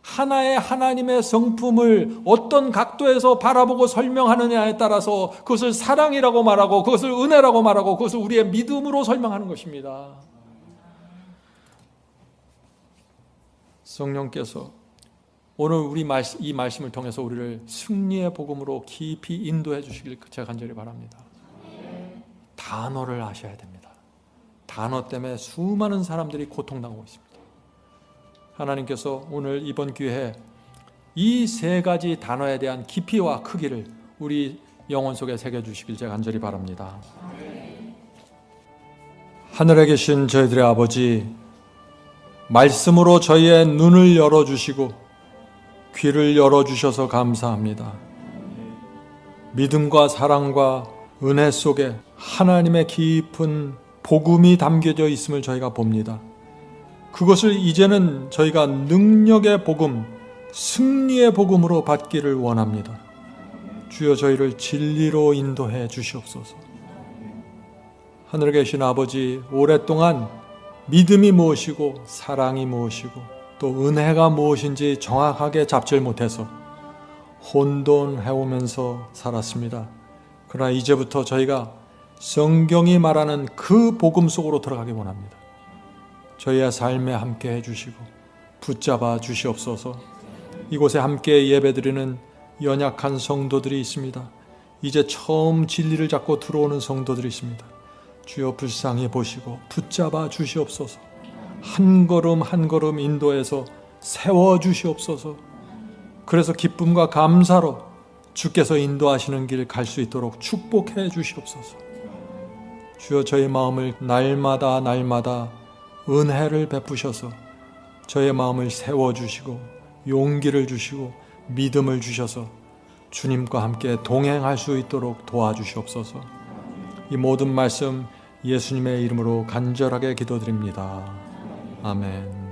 하나의 하나님의 성품을 어떤 각도에서 바라보고 설명하느냐에 따라서 그것을 사랑이라고 말하고, 그것을 은혜라고 말하고, 그것을 우리의 믿음으로 설명하는 것입니다. 성령께서 오늘 이 말씀을 통해서 우리를 승리의 복음으로 깊이 인도해 주시길 제가 간절히 바랍니다. 단어를 아셔야 됩니다. 단어 때문에 수많은 사람들이 고통당하고 있습니다. 하나님께서 오늘 이번 기회에 이 세 가지 단어에 대한 깊이와 크기를 우리 영혼 속에 새겨주시길 제가 간절히 바랍니다. 하늘에 계신 저희들의 아버지, 말씀으로 저희의 눈을 열어주시고 귀를 열어주셔서 감사합니다. 믿음과 사랑과 은혜 속에 하나님의 깊은 복음이 담겨져 있음을 저희가 봅니다. 그것을 이제는 저희가 능력의 복음, 승리의 복음으로 받기를 원합니다. 주여, 저희를 진리로 인도해 주시옵소서. 하늘에 계신 아버지, 오랫동안 믿음이 무엇이고 사랑이 무엇이고 또 은혜가 무엇인지 정확하게 잡질 못해서 혼돈해오면서 살았습니다. 그러나 이제부터 저희가 성경이 말하는 그 복음 속으로 들어가기 원합니다. 저희의 삶에 함께 해주시고 붙잡아 주시옵소서. 이곳에 함께 예배드리는 연약한 성도들이 있습니다. 이제 처음 진리를 잡고 들어오는 성도들이 있습니다. 주여, 불쌍히 보시고 붙잡아 주시옵소서. 한 걸음 한 걸음 인도해서 세워 주시옵소서. 그래서 기쁨과 감사로 주께서 인도하시는 길 갈 수 있도록 축복해 주시옵소서. 주여, 저희 마음을 날마다 은혜를 베푸셔서 저의 마음을 세워주시고 용기를 주시고 믿음을 주셔서 주님과 함께 동행할 수 있도록 도와주시옵소서. 이 모든 말씀 예수님의 이름으로 간절하게 기도드립니다. 아멘.